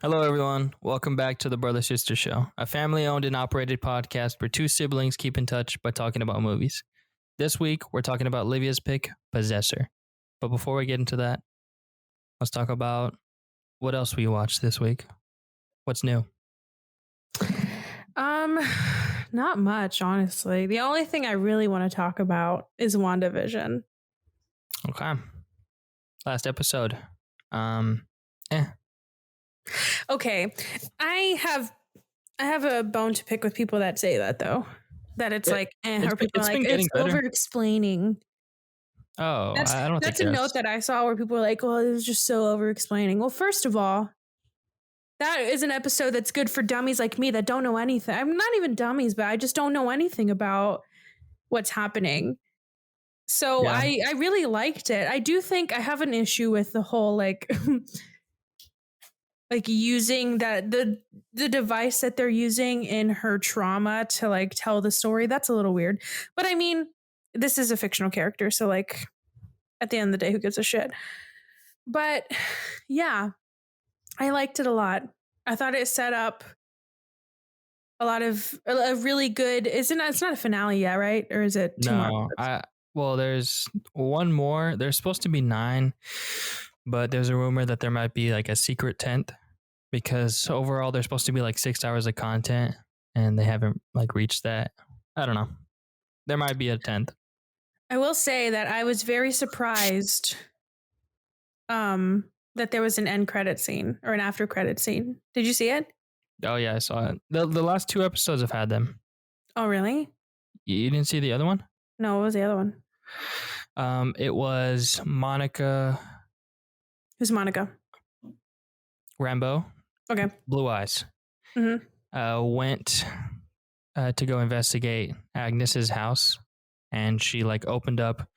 Hello, everyone. Welcome back to the Brother Sister Show, a family owned and operated podcast where two siblings keep in touch by talking about movies. This week, we're talking about Livia's pick, Possessor. But before we get into that, let's talk about what else we watched this week. What's new? Not much, honestly. The only thing I really want to talk about is WandaVision. Okay. Last episode. Okay. I have a bone to pick with people that say that though. That it's or people are like, it's over explaining. Oh, I don't think that's a note that I saw where people were like, well, it was just so over explaining. Well, first of all, that is an episode that's good for dummies like me that don't know anything. I'm not even dummies, but I just don't know anything about what's happening. So yeah. I really liked it. I do think I have an issue with the whole like using that the device that they're using in her trauma to like tell the story. That's a little weird. But I mean, this is a fictional character, so like at the end of the day, who gives a shit? But yeah, I liked it a lot. I thought it set up a lot of a really good. It's not a finale yet, right? Or is it? No, well, there's one more. There's supposed to be 9, but there's a rumor that there might be like a secret 10th because overall there's supposed to be like 6 hours of content and they haven't like reached that. I don't know. There might be a 10th. I will say that I was very surprised that there was an end credit scene or an after credit scene. Did you see it? Oh yeah, I saw it. The last 2 episodes have had them. Oh really? You didn't see the other one? No, what was the other one? It was Monica. Who's Monica? Rambeau. Okay. Blue eyes. Mm-hmm. Went to go investigate Agnes's house, and she like opened up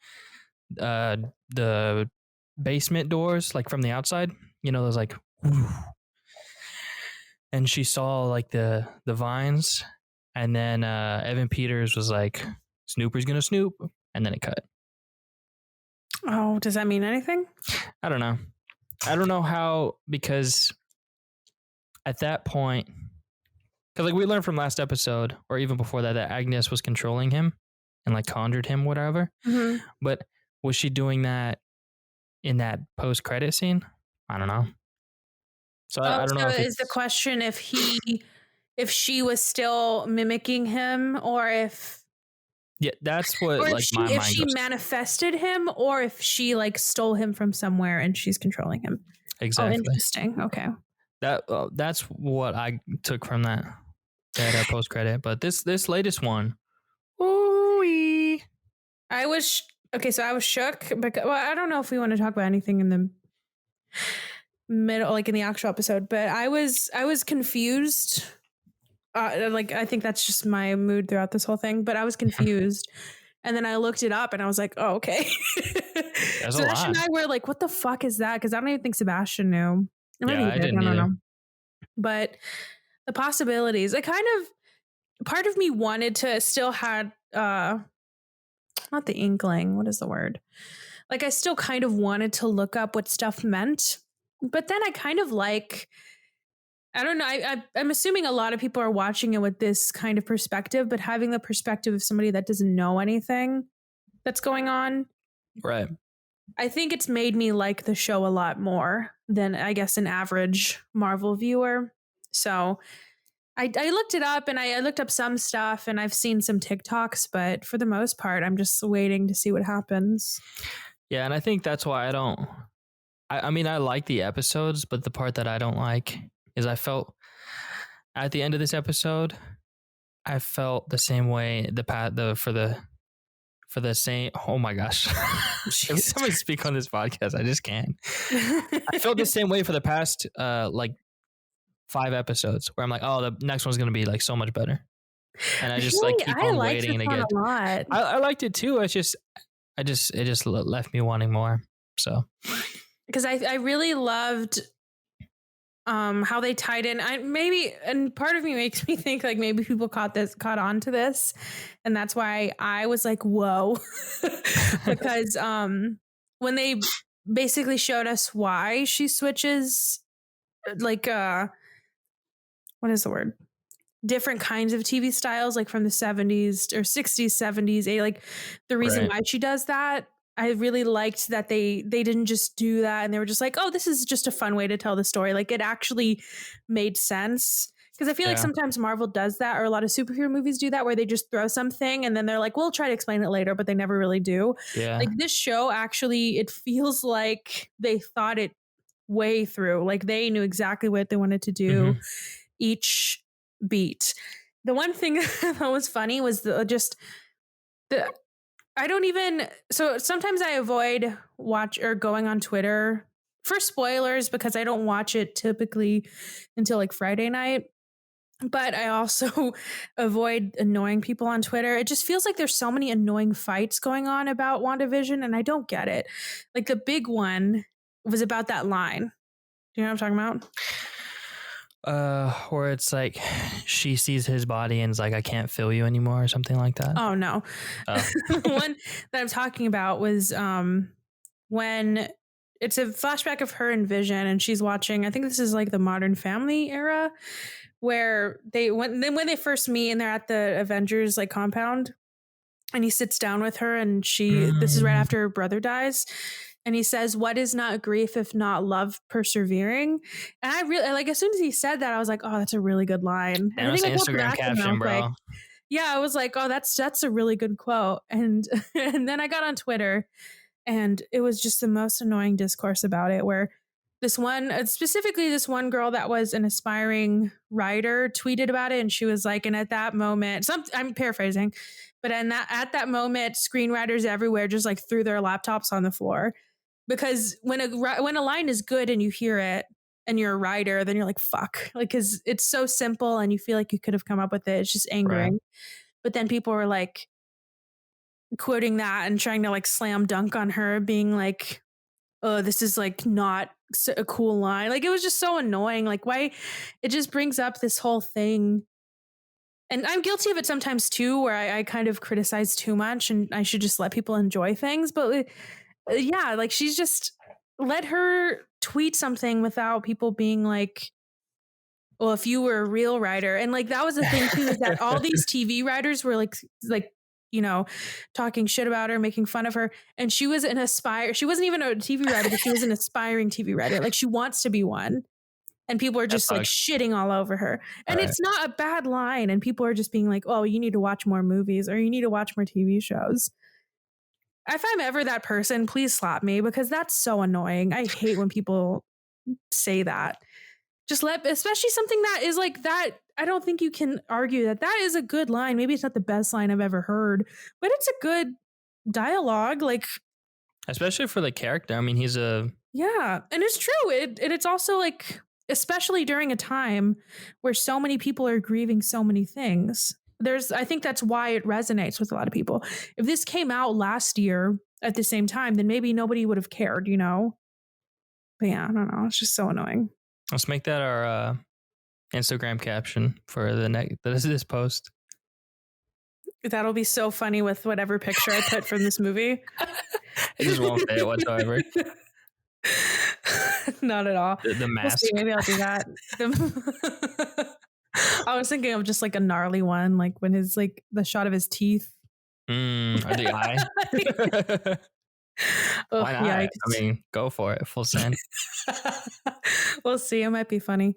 the basement doors like from the outside. You know, those like, and she saw like the vines, and then Evan Peters was like, "Snooper's gonna snoop," and then it cut. Oh, does that mean anything? I don't know. I don't know how, because at that point, because like we learned from last episode, or even before that Agnes was controlling him and like conjured him, whatever. Mm-hmm. But was she doing that in that post-credit scene? I don't know. So I don't know. Is the question if she was still mimicking him, or if? Yeah, that's what. Or like if she manifested him, or if she like stole him from somewhere and she's controlling him. Exactly. Oh, interesting. Okay. That's what I took from that post credit. But this latest one, ooh-wee. I was shook because I don't know if we want to talk about anything in the middle, like in the actual episode, but I was confused. Like I think that's just my mood throughout this whole thing, but I was confused. And then I looked it up and I was like, oh, okay. Sebastian and I were like, what the fuck is that? Because I don't even think Sebastian knew. I didn't know. But the possibilities, part of me wanted to still had, not the inkling, what is the word? Like I still kind of wanted to look up what stuff meant. But then I kind of like, I don't know. I'm assuming a lot of people are watching it with this kind of perspective, but having the perspective of somebody that doesn't know anything that's going on. Right. I think it's made me like the show a lot more than, I guess, an average Marvel viewer. So I looked it up and I looked up some stuff and I've seen some TikToks, but for the most part, I'm just waiting to see what happens. Yeah. And I think that's why I mean, I like the episodes, but the part that I don't like is I felt at the end of this episode, I felt the same way for the same. Oh my gosh. Every time I speak on this podcast, I just can't. I felt the same way for the past like 5 episodes where I'm like, oh, the next one's going to be like so much better. And I just like keep on waiting to get. I liked it too. It just left me wanting more. So. Because I really loved how they tied in. And part of me makes me think like maybe people caught on to this, and that's why I was like, whoa. Because when they basically showed us why she switches like what is the word? Different kinds of TV styles, like from the 70s or 60s, 70s. Like the reason Right. why she does that, I really liked that they didn't just do that and they were just like, oh, this is just a fun way to tell the story. Like it actually made sense. Because I feel like Yeah. sometimes Marvel does that, or a lot of superhero movies do that, where they just throw something and then they're like, we'll try to explain it later, but they never really do. Yeah. Like this show, actually, it feels like they thought it way through. Like they knew exactly what they wanted to do Hmm. each beat. The one thing that was funny was just the I don't even so sometimes I avoid watch or going on Twitter for spoilers because I don't watch it typically until like Friday night. But I also avoid annoying people on Twitter. It just feels like there's so many annoying fights going on about WandaVision, and I don't get it. Like the big one was about that line. Do you know what I'm talking about? Where it's like she sees his body and is like, I can't feel you anymore or something like that. Oh no. Oh. The one that I'm talking about was when it's a flashback of her and Vision and she's watching, I think this is like the Modern Family era, where when they first meet and they're at the Avengers like compound and he sits down with her and this is right after her brother dies. And he says, what is not grief if not love persevering? And I really like, as soon as he said that, I was like, oh, that's a really good line. And it's an Instagram caption, bro. Yeah, I was like, oh, that's a really good quote. And and then I got on Twitter and it was just the most annoying discourse about it, where specifically this one girl that was an aspiring writer tweeted about it, and she was like, and at that moment, I'm paraphrasing, but at that moment, screenwriters everywhere just like threw their laptops on the floor, because when a line is good and you hear it and you're a writer, then you're like, fuck, like, because it's so simple and you feel like you could have come up with it. It's just angering. Right. But then people were like quoting that and trying to like slam dunk on her, being like, oh, this is like not a cool line. Like it was just so annoying. Like why it just brings up this whole thing. And I'm guilty of it sometimes too, where I kind of criticize too much and I should just let people enjoy things. But yeah, like she's just let her tweet something without people being like, well, if you were a real writer. And like that was the thing too, is that all these TV writers were like you know, talking shit about her, making fun of her. And she was she wasn't even a TV writer, but she was an aspiring TV writer. Like she wants to be one. And people are just like shitting all over her. And it's not a bad line. And people are just being like, oh, you need to watch more movies or you need to watch more TV shows. If I'm ever that person, please slap me, because that's so annoying. I hate when people say that. Just especially something that is like that. I don't think you can argue that is a good line. Maybe it's not the best line I've ever heard, but it's a good dialogue. Like, especially for the character. I mean, yeah, and it's true. It's also like, especially during a time where so many people are grieving so many things. I think that's why it resonates with a lot of people. If this came out last year at the same time, then maybe nobody would have cared, you know? But yeah, I don't know. It's just so annoying. Let's make that our Instagram caption for this post. That'll be so funny with whatever picture I put from this movie. It just won't fit whatsoever. Not at all. The mask. We'll see, maybe I'll do that. I was thinking of just like a gnarly one, like when his like the shot of his teeth. Or the eye. Why not? Yikes. I mean, go for it. Full send. We'll see. It might be funny.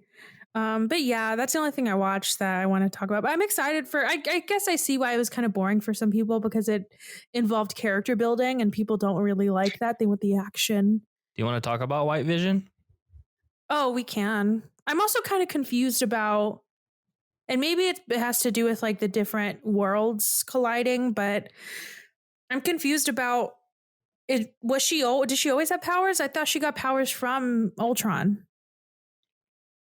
But yeah, that's the only thing I watched that I want to talk about. But I'm excited for, I guess I see why it was kind of boring for some people, because it involved character building and people don't really like that. They want the action. Do you want to talk about White Vision? Oh, we can. I'm also kind of confused about, and maybe it has to do with like the different worlds colliding, but I'm confused about it. Did she always have powers? I thought she got powers from Ultron.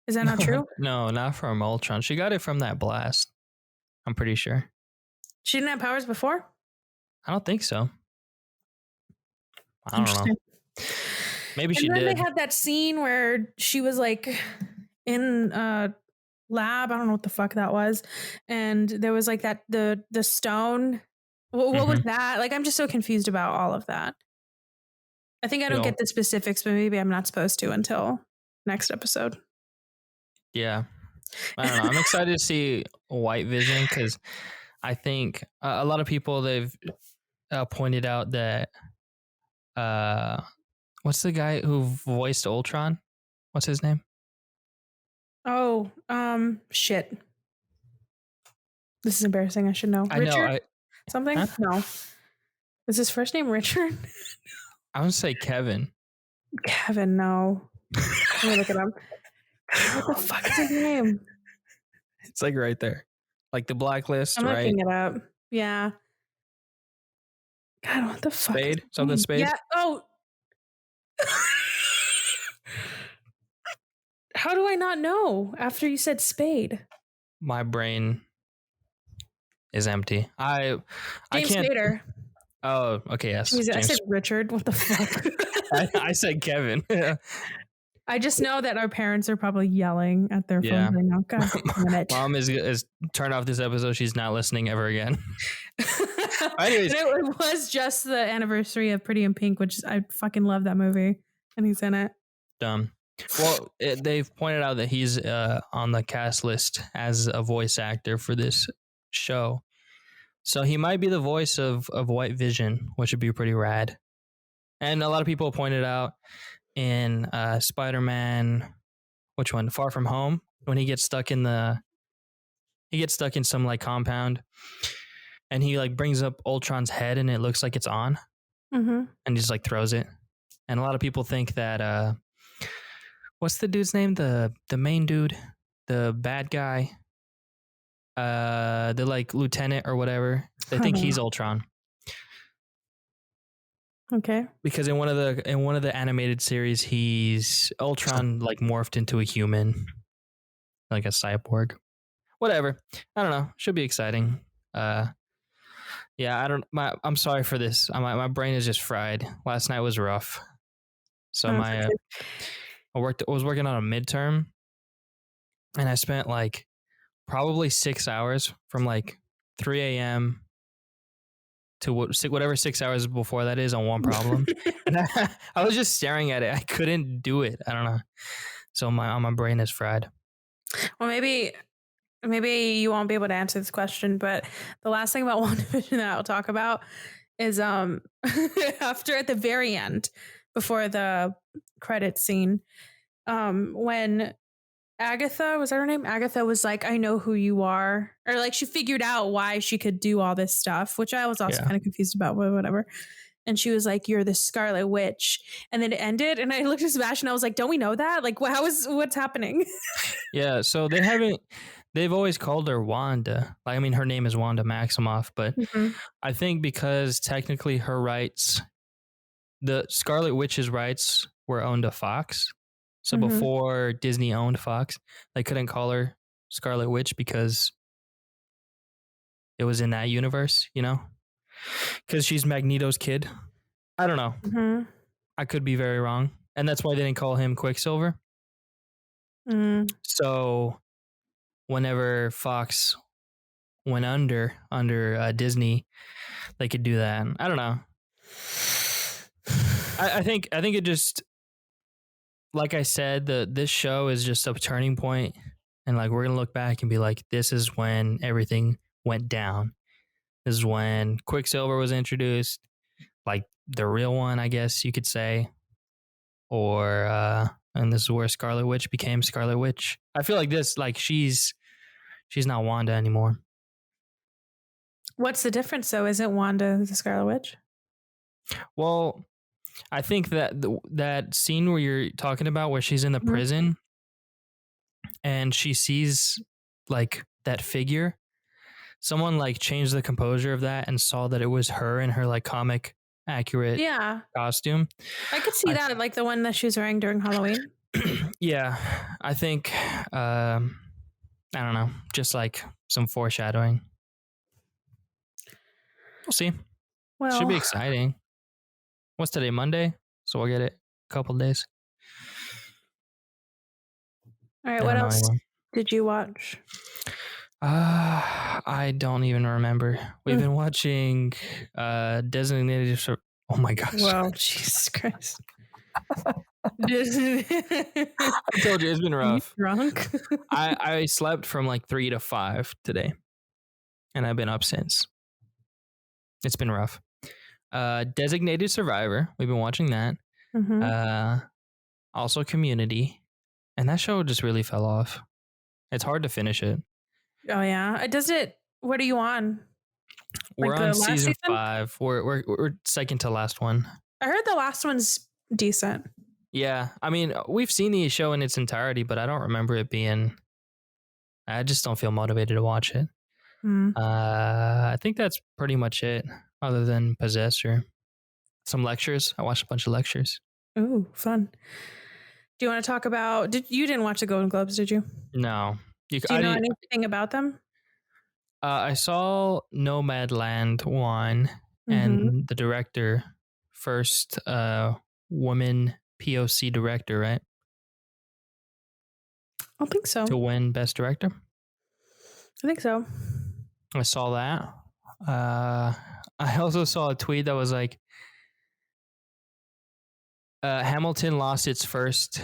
Is that not true? No, not from Ultron. She got it from that blast. I'm pretty sure. She didn't have powers before? I don't think so. I don't know. Maybe she did. And then they had that scene where she was like in a lab. I don't know what the fuck that was. And there was like that, the stone. What was that? Like, I'm just so confused about all of that. I think I don't get the specifics, but maybe I'm not supposed to until next episode. Yeah. I don't know. I'm excited to see White Vision because I think a lot of people they've pointed out that what's the guy who voiced Ultron? What's his name? Oh, shit. This is embarrassing. I should know. I know. Richard something? Huh? No. Is his first name Richard? I would say Kevin. Kevin, no. Let me look it up. What the fuck is his name? It's like right there, like the blacklist, I'm right? looking it up. Yeah. God, what the fuck? Spade, something Spade. Yeah. Oh. How do I not know after you said Spade? My brain is empty. I James can't. Spader. Oh, okay, yes. Jesus, I said Richard. What the fuck? I said Kevin. I just know that our parents are probably yelling at their phones right now. God damn it. Mom is turned off this episode. She's not listening ever again. Anyways, it was just the anniversary of Pretty in Pink, which I fucking love that movie, and he's in it. Dumb. Well, they've pointed out that he's on the cast list as a voice actor for this show, so he might be the voice of White Vision, which would be pretty rad. And a lot of people pointed out in Spider-Man, which one? Far From Home, when he gets stuck in some like compound, and he like brings up Ultron's head, and it looks like it's on, and he just like throws it. And a lot of people think that what's the dude's name? The main dude, the bad guy, the like lieutenant or whatever. They think he's Ultron. Okay. Because in one of the animated series, Ultron like morphed into a human, like a cyborg. Whatever. I don't know. Should be exciting. Yeah, I'm sorry for this. My brain is just fried. Last night was rough. So I was working on a midterm, and I spent like probably 6 hours from like 3 a.m. to whatever 6 hours before that is on one problem. And I was just staring at it. I couldn't do it. I don't know. So my brain is fried. Well, maybe you won't be able to answer this question, but the last thing about WandaVision that I'll talk about is after at the very end, before the credit scene, when Agatha, was that her name? Agatha was like, I know who you are. Or like she figured out why she could do all this stuff, which I was also kind of confused about, but whatever. And she was like, you're the Scarlet Witch. And then it ended. And I looked at Sebastian, I was like, don't we know that? Like, what's happening? Yeah, so they've always called her Wanda. Like, I mean, her name is Wanda Maximoff, but I think because technically her rights, the Scarlet Witch's rights were owned to Fox. So before Disney owned Fox, they couldn't call her Scarlet Witch because it was in that universe, you know? Because she's Magneto's kid. I don't know. I could be very wrong. And that's why they didn't call him Quicksilver. So whenever Fox went under Disney, they could do that. I don't know. I think it just, like I said, this show is just a turning point, and like we're gonna look back and be like, this is when everything went down. This is when Quicksilver was introduced, like the real one, I guess you could say, or and this is where Scarlet Witch became Scarlet Witch. I feel like this, like she's not Wanda anymore. What's the difference though? Isn't Wanda the Scarlet Witch? Well, I think that that scene where you're talking about, where she's in the prison and she sees like that figure, someone like changed the composure of that and saw that it was her in her like comic accurate costume. I could see that, like the one that she was wearing during Halloween. Yeah, I think I don't know, just like some foreshadowing. We'll see. Well, should be exciting. What's today? Monday? So we'll get it a couple days. All right, what else did you watch? I don't even remember. We've been watching Designated. Oh my gosh! Well, Jesus Christ! I told you it's been Are you rough. drunk? I slept from like 3 to 5 today, and I've been up since. It's been rough. Designated Survivor. We've been watching that. Mhm. Also Community, and that show just really fell off. It's hard to finish it. Oh yeah. Does it? What are you on? We're Like on the last season season? 5. We're second to last one. I heard the last one's decent. Yeah, I mean, we've seen the show in its entirety, but I don't remember it being. I just don't feel motivated to watch it. Mm. I think that's pretty much it, other than Possessor. Some lectures. I watched a bunch of lectures. Ooh, fun. Do you want to talk about? You didn't watch the Golden Globes, did you? No, Do you I know didn't. anything about them? I saw Nomadland won, Mm-hmm. and the director, first woman POC director, right, I don't think so. to win Best Director. I think so. I saw that. I also saw a tweet that was like, Hamilton lost its first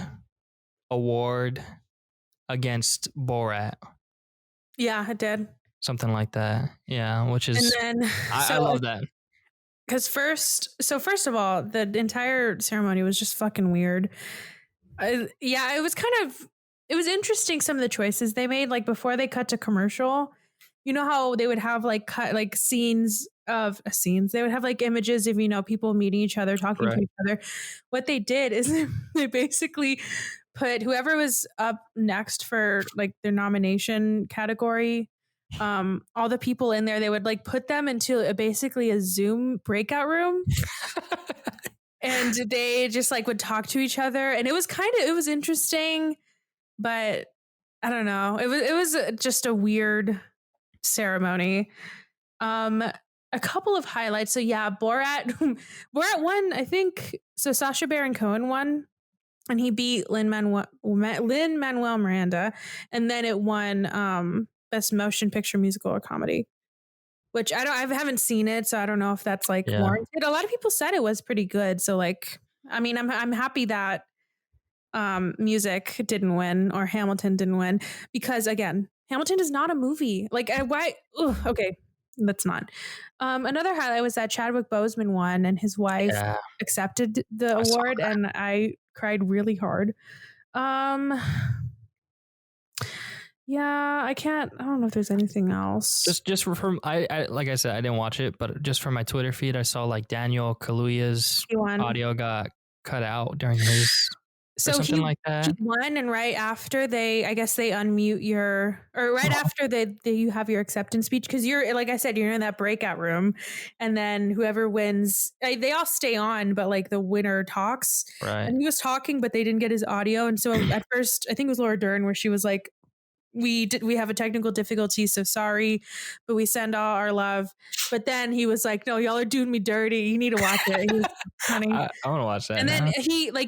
award against Borat. Yeah, it did. Something like that. Yeah, which And is then, I love that. because first of all, the entire ceremony was just fucking weird. Yeah, it was it was interesting, some of the choices they made, like before they cut to commercial. You know how they would have like cut like scenes of scenes. They would have like images of, people meeting each other, talking to Right. each other. What they did is they basically put whoever was up next for like their nomination category, all the people in there, they would like put them into basically a Zoom breakout room. And they just like would talk to each other, and it was interesting, but I don't know. It was just a weird ceremony. A couple of highlights. So yeah, Borat Borat won, I think. So Sacha Baron Cohen won, and he beat Lin-Manuel Miranda, and then it won best motion picture, musical, or comedy. Which I haven't seen it, so I don't know if that's like warranted. A lot of people said it was pretty good, so like, I mean, I'm happy that music didn't win, or Hamilton didn't win, because again, Hamilton is not a movie. Like, why? Okay, that's not. Another highlight was that Chadwick Boseman won, and his wife accepted the award, and I cried really hard. Yeah, I don't know if there's anything else. Just from I like I said, I didn't watch it, but just from my Twitter feed, I saw like Daniel Kaluuya's audio got cut out during his or something like that. He won, and right after I guess they unmute after you have your acceptance speech, because you're, like I said, you're in that breakout room, and then whoever wins, they all stay on, but like the winner talks. Right. And he was talking, but they didn't get his audio, and so at first, I think it was Laura Dern, where she was like, we have a technical difficulty, so sorry, but we send all our love. But then he was like, no, y'all are doing me dirty, you need to watch it. He was funny. I want to watch that. And then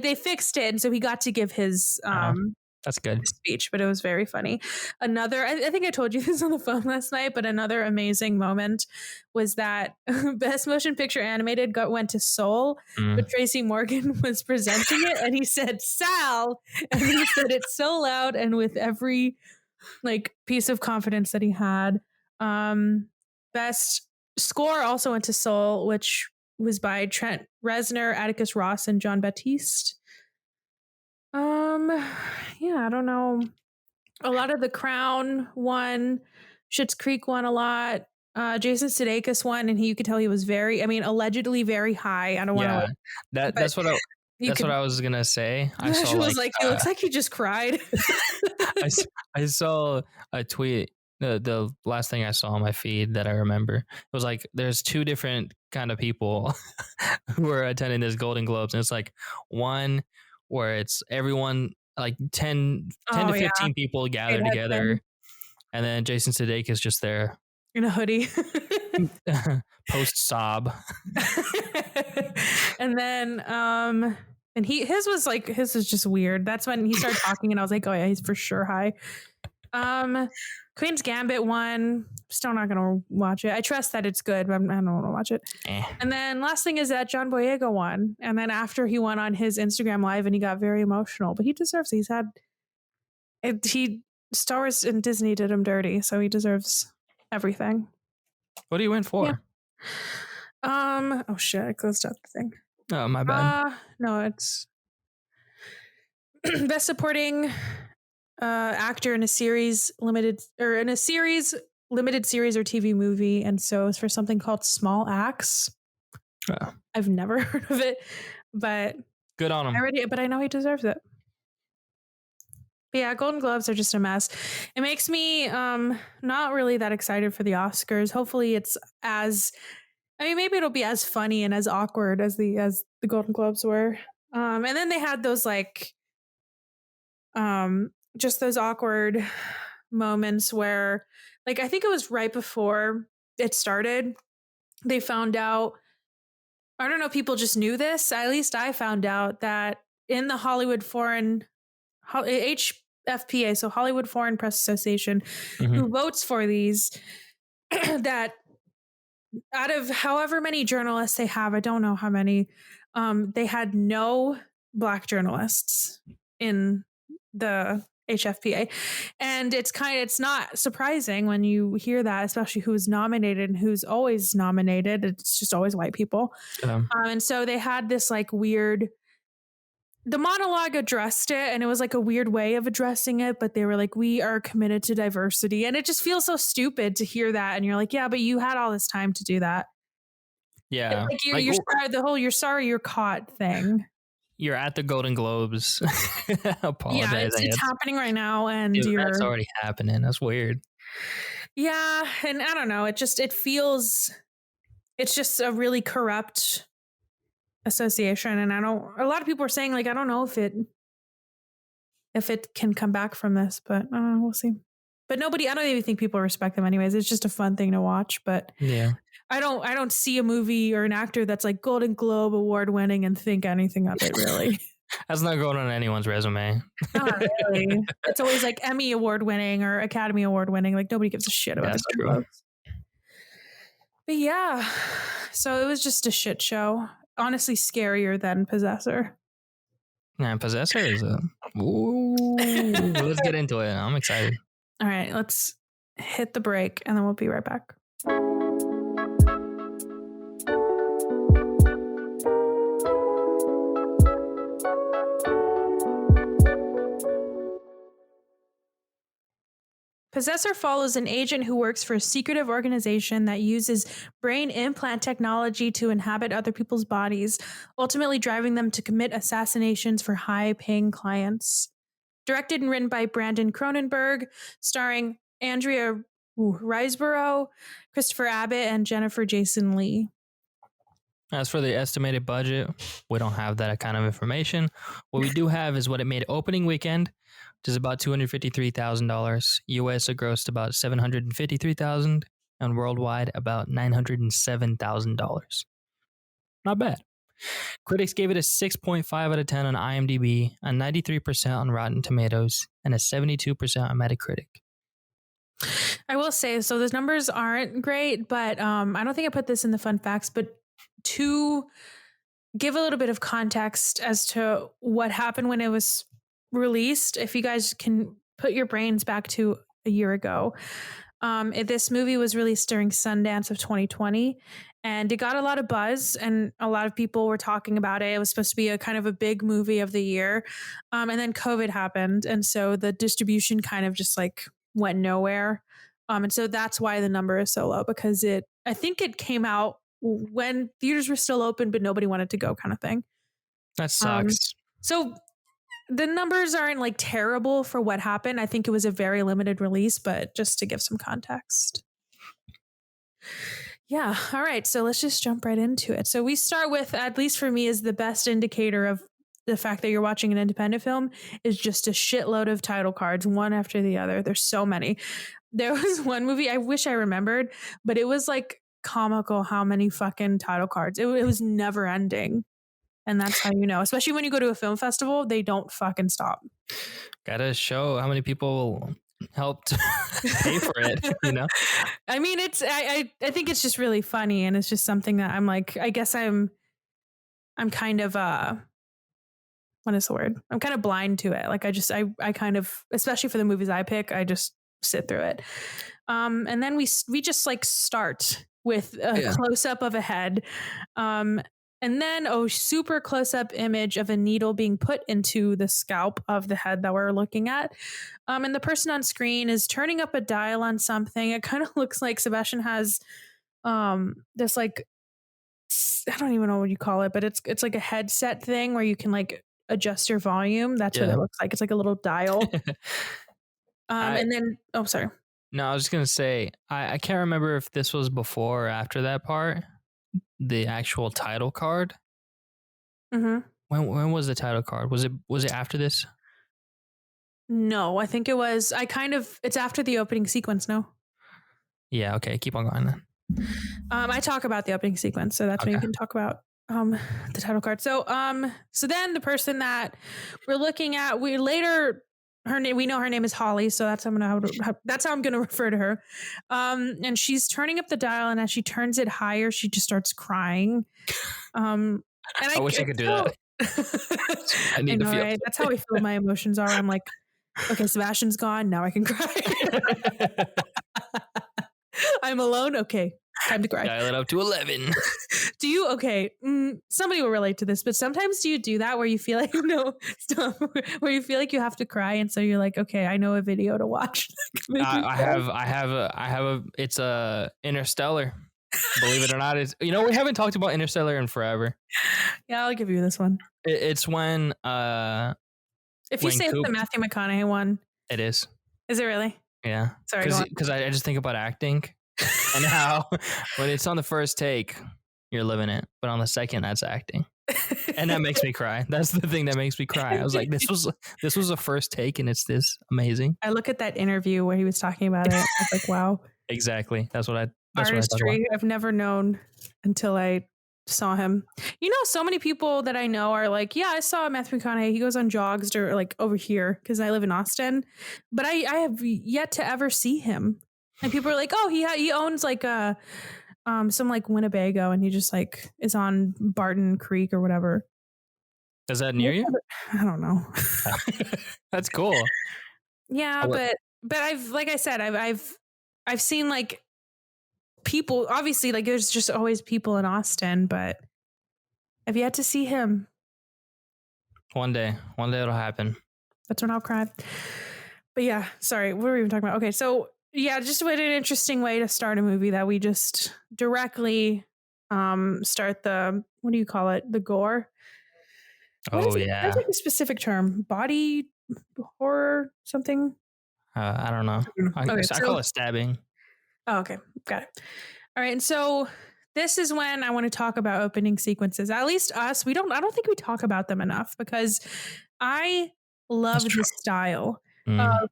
they fixed it, and so he got to give his that's good speech, but it was very funny. Another, I think I told you this on the phone last night, but another amazing moment was that best motion picture animated went to Soul, but Tracy Morgan was presenting it, and he said Sal, and he said it so loud and with every like piece of confidence that he had. Best score also went to Soul, which was by Trent Reznor, Atticus Ross, and John Baptiste. Yeah, I don't know. A lot of The Crown won. Schitt's Creek won a lot. Jason Sudeikis won, and you could tell he was allegedly very high. I don't want to. Yeah, that's what I was gonna say. I saw was like, it looks like he just cried. I saw a tweet. The last thing I saw on my feed that I remember, it was like, there's two different kind of people who are attending this Golden Globes, and it's like one where it's everyone, like 10 to 15 people gathered together, and then Jason Sudeikis just there in a hoodie, post sob, and then and his was just weird. That's when he started talking, and I was like, oh yeah, he's for sure high. Queen's Gambit won. Still not gonna watch it. I trust that it's good, but I don't want to watch it. And then last thing is that John Boyega won. And then after he won on his Instagram live and he got very emotional, but he deserves it. He's had Star Wars and Disney did him dirty, so he deserves everything. What do you win for? Yeah. Oh shit, I closed out the thing. Oh, my bad. No, it's best supporting actor in a series limited series or TV movie, and so it's for something called Small Axe. I've never heard of it, but good on him. But I know he deserves it. But yeah, Golden Globes are just a mess. It makes me not really that excited for the Oscars. Hopefully it's maybe it'll be as funny and as awkward as the Golden Globes were. And then they had those like just those awkward moments where, like, I think it was right before it started, they found out, I don't know if people just knew this, at least I found out that in the Hollywood Foreign HFPA, so Hollywood Foreign Press Association, who votes for these, that out of however many journalists they have, I don't know how many, they had no Black journalists in the HFPA. And it's not surprising when you hear that, especially who's nominated and who's always nominated. It's just always white people. And so they had this like weird, the monologue addressed it, and it was like a weird way of addressing it, but they were like, we are committed to diversity. And it just feels so stupid to hear that. And you're like, yeah, but you had all this time to do that. Yeah. You're sorry you're caught thing. You're at the Golden Globes. Yeah, it's happening right now, and that's already happening. That's weird. Yeah, and I don't know. It's just a really corrupt association, and a lot of people are saying like, I don't know if it can come back from this, but we'll see. But I don't even think people respect them anyways. It's just a fun thing to watch, but yeah. I don't see a movie or an actor that's like Golden Globe award winning and think anything of it, really. That's not going on anyone's resume. Not really. It's always like Emmy award winning or Academy award winning. Like nobody gives a shit about That's true. But yeah, so it was just a shit show. Honestly, scarier than Possessor. Yeah, Possessor is let's get into it. I'm excited. All right, let's hit the break and then we'll be right back. Possessor follows an agent who works for a secretive organization that uses brain implant technology to inhabit other people's bodies, ultimately driving them to commit assassinations for high-paying clients. Directed and written by Brandon Cronenberg, starring Andrea Riseborough, Christopher Abbott, and Jennifer Jason Leigh. As for the estimated budget, we don't have that kind of information. What we do have is what it made opening weekend, which is about $253,000. US it grossed about $753,000, and worldwide about $907,000. Not bad. Critics gave it a 6.5 out of 10 on IMDb, a 93% on Rotten Tomatoes, and a 72% on Metacritic. I will say, so those numbers aren't great, but I don't think I put this in the fun facts, but to give a little bit of context as to what happened when it was released, if you guys can put your brains back to a year ago, this movie was released during Sundance of 2020, and it got a lot of buzz and a lot of people were talking about it. It was supposed to be a kind of a big movie of the year, and then COVID happened, and so the distribution kind of just like went nowhere, and so that's why the number is so low, because I think it came out when theaters were still open but nobody wanted to go, kind of thing. That sucks. So the numbers aren't like terrible for what happened. I think it was a very limited release, but just to give some context. Yeah. All right. So let's just jump right into it. So we start with, at least for me, is the best indicator of the fact that you're watching an independent film, is just a shitload of title cards, one after the other. There's so many. There was one movie, I wish I remembered, but it was like comical how many fucking title cards. It was never ending. And that's how you know, especially when you go to a film festival, they don't fucking stop. Gotta show how many people helped pay for it, you know? I mean, it's I think it's just really funny, and it's just something that I'm like, I guess I'm kind of what is the word? I'm kind of blind to it. Like I kind of, especially for the movies I pick, I just sit through it. And then we just like start with a close up of a head. And then a super close up image of a needle being put into the scalp of the head that we're looking at. And the person on screen is turning up a dial on something. It kind of looks like Sebastian has this like, I don't even know what you call it, but it's like a headset thing where you can like adjust your volume. That's what it looks like. It's like a little dial. And then, oh, sorry. No, I was just gonna say I can't remember if this was before or after that part. The actual title card. Mm-hmm. When was the title card? Was it after this? No, I think it was. It's after the opening sequence. No. Yeah. Okay. Keep on going then. I talk about the opening sequence, so that's when you can talk about the title card. So then the person that we're looking at, we know her name is Holly, so that's how I'm gonna refer to her. And she's turning up the dial, and as she turns it higher, she just starts crying. And I wish I could do that. I need to feel. Right? That's how I feel my emotions are. I'm like, okay, Sebastian's gone. Now I can cry. I'm alone. Okay, time to cry. Dial it up to 11. Do you? Okay, somebody will relate to this, but sometimes do you do that where you feel like where you feel like you have to cry, and so you're like, okay, I know a video to watch. I have. It's Interstellar. Believe it or not, we haven't talked about Interstellar in forever. Yeah, I'll give you this one. It's when if you say it's the Matthew McConaughey one, it is. Is it really? Yeah. Sorry, because I just think about acting and how when it's on the first take, you're living it, but on the second, that's acting, and that makes me cry. That's the thing that makes me cry. I was like, this was a first take, and it's this amazing. I look at that interview where he was talking about it. I was like, wow. Exactly. That's what I. Artistry I've never known until I saw him. So many people that I know are like, yeah, I saw Matthew McConaughey. He goes on jogs or like over here because I live in Austin, but I have yet to ever see him. And people are like, oh, he owns like some like Winnebago, and he just like is on Barton Creek or whatever. Is that near you? I don't know. That's cool. Yeah, but I've, like I said, I've seen like people, obviously, like there's just always people in Austin, but I've yet to see him. One day it'll happen. That's when I'll cry. But yeah, sorry, what were we even talking about? Okay, so yeah, just what an interesting way to start a movie that we just directly start the, what do you call it? The gore. Oh yeah. That's like a specific term. Body horror something. I don't know. I call it stabbing. Oh, okay. Got it. All right. And so this is when I want to talk about opening sequences. At least us, I don't think we talk about them enough because I love the style of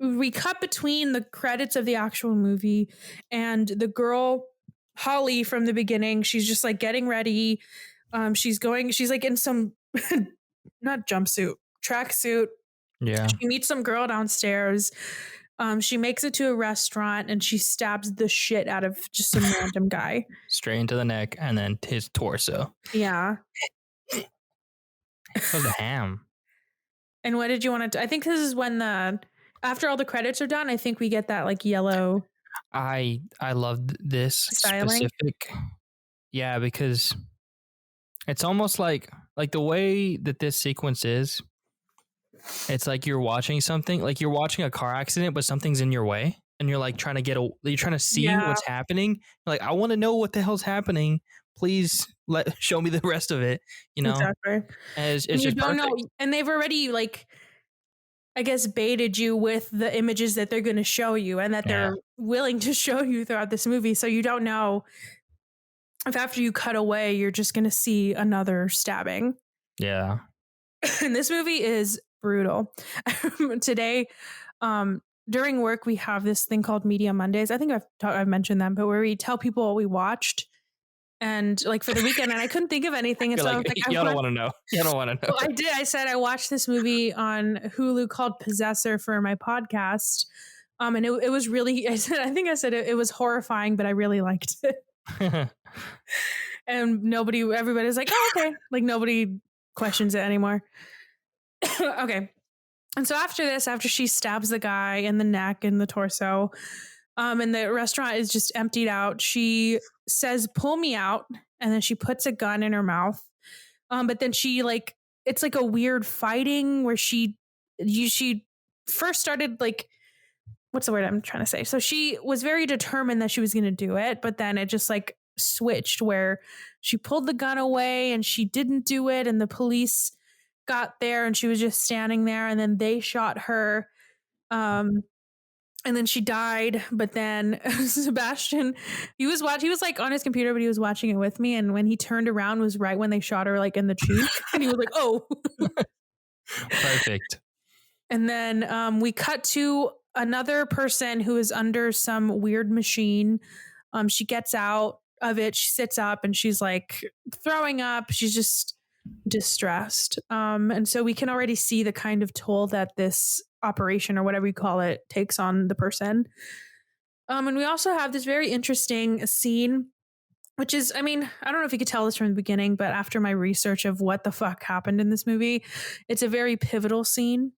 we cut between the credits of the actual movie and the girl Holly from the beginning. She's just like getting ready. She's like in some not jumpsuit, tracksuit. Yeah. She meets some girl downstairs. She makes it to a restaurant and she stabs the shit out of just some random guy. Straight into the neck and then his torso. Yeah. It was a ham. And what did you want to I think this is when after all the credits are done, I think we get that like yellow. I love this styling. Specific. Yeah, because it's almost like the way that this sequence is. It's like you're watching something, like you're watching a car accident, but something's in your way, and you're like trying to see what's happening. You're like, I want to know what the hell's happening. Please show me the rest of it. Exactly. And it's just perfect. Know, and they've already I guess baited you with the images that they're going to show you, and that they're willing to show you throughout this movie. So you don't know if after you cut away, you're just going to see another stabbing. Yeah. And this movie is brutal. Today, during work, we have this thing called Media Mondays. I think I've mentioned them, but where we tell people what we watched and like for the weekend, and I couldn't think of anything. And You're so I like, was like, y'all don't want to know. You don't want to know. well, I did. I said I watched this movie on Hulu called Possessor for my podcast. And it was really, I said it was horrifying, but I really liked it. And everybody's like, oh, okay. Like nobody questions it anymore. Okay. And so after she stabs the guy in the neck and the torso, and the restaurant is just emptied out, she says, pull me out. And then she puts a gun in her mouth. But then she it's like a weird fighting where she first started like, what's the word I'm trying to say? So she was very determined that she was going to do it, but then it just like switched where she pulled the gun away and she didn't do it. And the police got there and she was just standing there, and then they shot her. And then she died. But then Sebastian, he was like on his computer, but he was watching it with me. And when he turned around was right when they shot her like in the cheek. And he was like, oh. Perfect. And then we cut to another person who is under some weird machine. She gets out of it. She sits up and she's like throwing up. She's just distressed. And so we can already see the kind of toll that this operation or whatever you call it takes on the person. And we also have this very interesting scene, which is, I mean, I don't know if you could tell this from the beginning, but after my research of what the fuck happened in this movie, it's a very pivotal scene.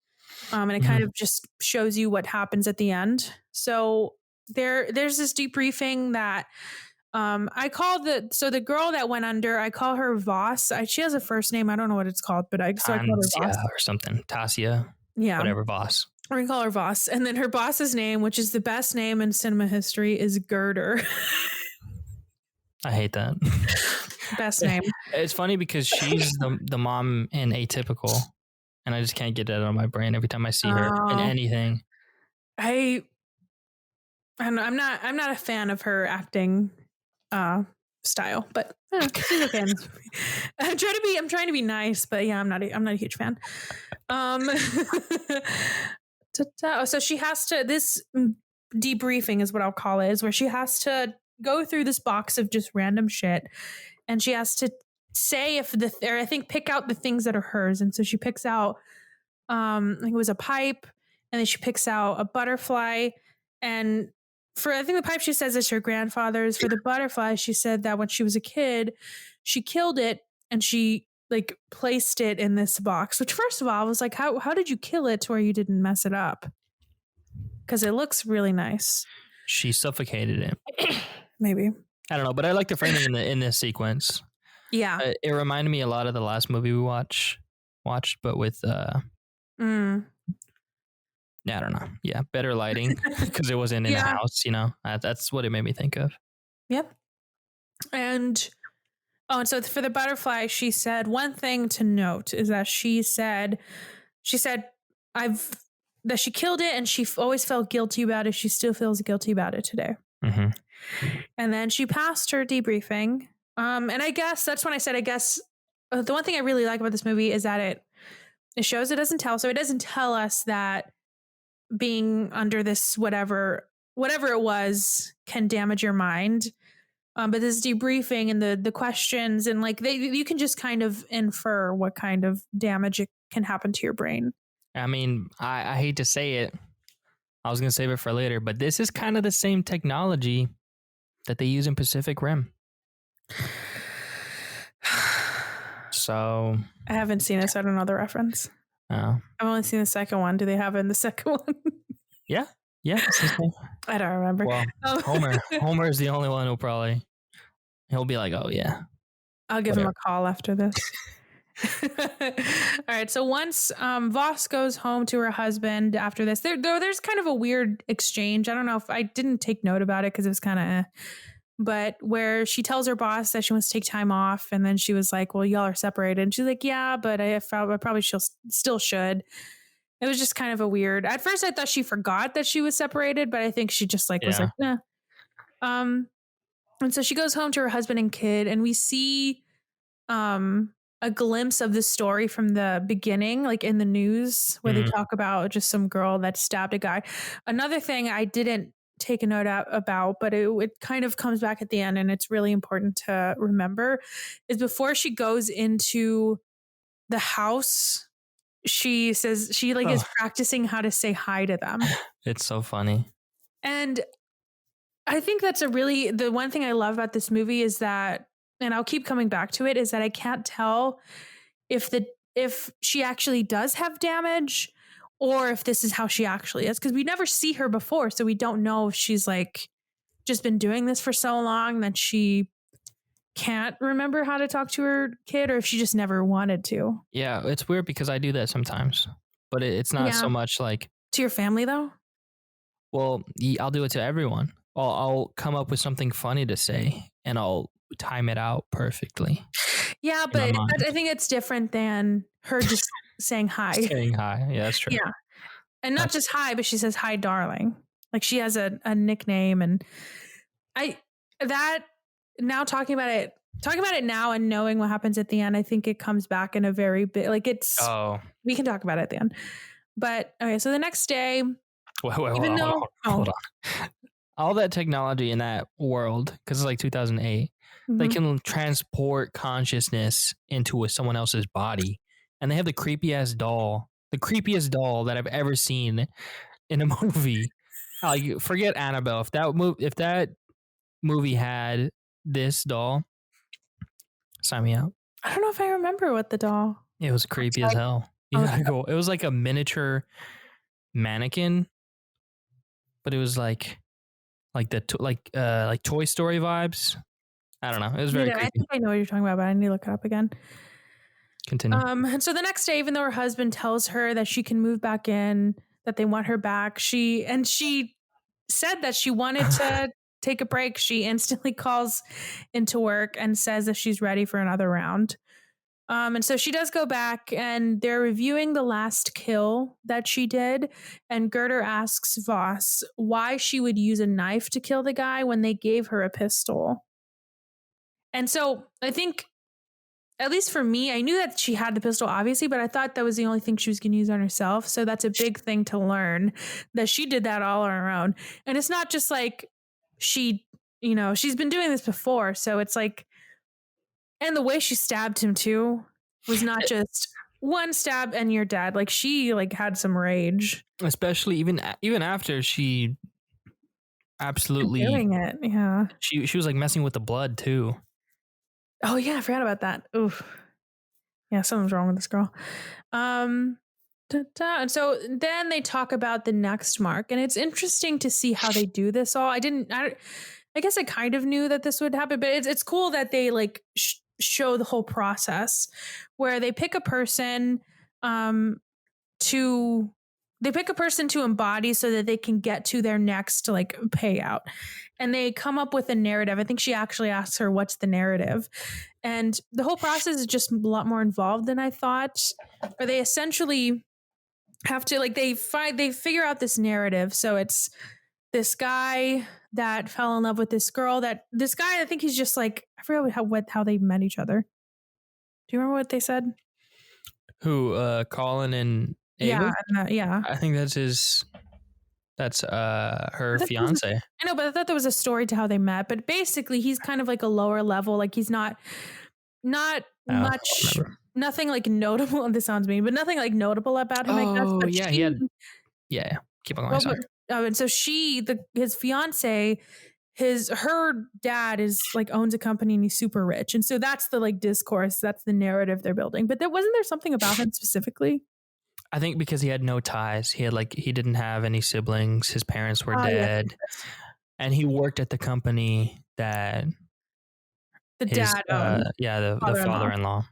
And it kind of just shows you what happens at the end. So there's this debriefing that I call the girl that went under, I call her Voss. She has a first name. I don't know what it's called, but I call her Voss. Or something. Tasia. Yeah. Whatever, Voss. We're going to call her Voss. And then her boss's name, which is the best name in cinema history, is Girder. I hate that. Best name. It's funny because she's the mom in Atypical, and I just can't get that out of my brain every time I see her in anything. I'm not a fan of her acting style, but she's okay in this movie. I'm trying to be nice, but yeah, I'm not a huge fan. So she has to, this debriefing is what I'll call it, is where she has to go through this box of just random shit, and she has to say I think pick out the things that are hers. And so she picks out I think it was a pipe, and then she picks out a butterfly. And I think the pipe she says is her grandfather's. For the butterfly, she said that when she was a kid, she killed it and she like placed it in this box, which first of all, I was like, how did you kill it to where you didn't mess it up? Because it looks really nice. She suffocated it. Maybe. I don't know, but I like the framing in this sequence. Yeah. It reminded me a lot of the last movie we watched, but with yeah, I don't know. Yeah, better lighting because it wasn't in a house, you know. That's what it made me think of. Yep. And so for the butterfly, she said one thing to note is that she said that she killed it and she always felt guilty about it. She still feels guilty about it today. Mm-hmm. And then she passed her debriefing. And I guess that's when I said, the one thing I really like about this movie is that it shows it doesn't tell. So it doesn't tell us that being under this whatever it was can damage your mind. But this debriefing and the questions and like you can just kind of infer what kind of damage it can happen to your brain. I mean, I hate to say it. I was going to save it for later, but this is kind of the same technology that they use in Pacific Rim. So I haven't seen it, so I don't know the reference. Oh. I've only seen the second one. Do they have it in the second one? Yeah. I don't remember. Well, Homer is the only one he'll be like, oh yeah. I'll give him a call after this. All right. So once Voss goes home to her husband after this, there's kind of a weird exchange. I don't know if I didn't take note about it because it was kind of, but where she tells her boss that she wants to take time off, and then she was like, "Well, y'all are separated," and she's like, "Yeah, but I probably still should." It was just kind of a weird. At first, I thought she forgot that she was separated, but I think she just was like, "Nah." And so she goes home to her husband and kid, and we see a glimpse of the story from the beginning, like in the news, where they talk about just some girl that stabbed a guy. Another thing I didn't take a note about, but it kind of comes back at the end, and it's really important to remember, is before she goes into the house, she says she like is Oh, practicing how to say hi to them. it's so funny. And I think that's the one thing I love about this movie is that, and I'll keep coming back to it, is that I can't tell if if she actually does have damage or if this is how she actually is, because we never see her before, so we don't know if she's like just been doing this for so long that she can't remember how to talk to her kid, or if she just never wanted to. Yeah, it's weird because I do that sometimes, but it's not Yeah. so much like, To your family though? well, I'll do it to everyone. I'll come up with something funny to say and I'll time it out perfectly Yeah, in my but mind. I think it's different than her just saying hi. Saying hi. Yeah, that's true. Yeah. And not That's just hi, but she says hi, darling. Like she has a nickname, and I that now talking about it now and knowing what happens at the end, I think it comes back in a very big like it's Oh, we can talk about it at the end. But okay, so the next day, wait, even though hold on. All that technology in that world, because it's like 2008, they mhm. can transport consciousness into someone else's body, and they have the creepiest doll that I've ever seen in a movie. Like, forget Annabelle. If that movie had this doll, sign me up. I don't know if I remember what the doll It was looks creepy as like. hell. You I'll look gotta it up. go. It was like a miniature mannequin, but it was like Toy Story vibes. I don't know. It was very I creepy. think I know what you're talking about, but I need to look it up again. Continue. And so the next day, even though her husband tells her that she can move back in, that they want her back, she said that she wanted to take a break. She instantly calls into work and says that she's ready for another round. And so she does go back, and they're reviewing the last kill that she did. And Gerder asks Voss why she would use a knife to kill the guy when they gave her a pistol. And so I think, at least for me, I knew that she had the pistol, obviously, but I thought that was the only thing she was going to use on herself. So that's a big thing to learn, that she did that all on her own. And it's not just like she, she's been doing this before. So it's like, and the way she stabbed him too was not just one stab and you're dead. Like she like had some rage. Especially even after she absolutely Doing it. Yeah. she was like messing with the blood too. Oh yeah, I forgot about that. Oof. Yeah, something's wrong with this girl. And so then they talk about the next mark, and it's interesting to see how they do this all. I guess I kind of knew that this would happen, but it's cool that they like show the whole process where they pick a person to embody so that they can get to their next like payout, and they come up with a narrative. I think she actually asks her what's the narrative, and the whole process is just a lot more involved than I thought, where they essentially have to like they figure out this narrative. So it's this guy that fell in love with this girl, this guy, I think he's just like, I forgot how they met each other. Do you remember what they said? Who, Colin and Ava? Yeah, yeah. I think that's her I fiance. I know, but I thought there was a story to how they met. But basically, he's kind of like a lower level. Like he's not much, nothing like notable. This sounds mean, but nothing like notable about him. I guess. But yeah, yeah. Keep on going. Sorry. And so his fiance, her dad is like owns a company and he's super rich, and so that's the like discourse. That's the narrative they're building. But wasn't there something about him specifically? I think because he had no ties. He didn't have any siblings. His parents were dead. Yes. And he worked at the company that the dad owned. The father-in-law.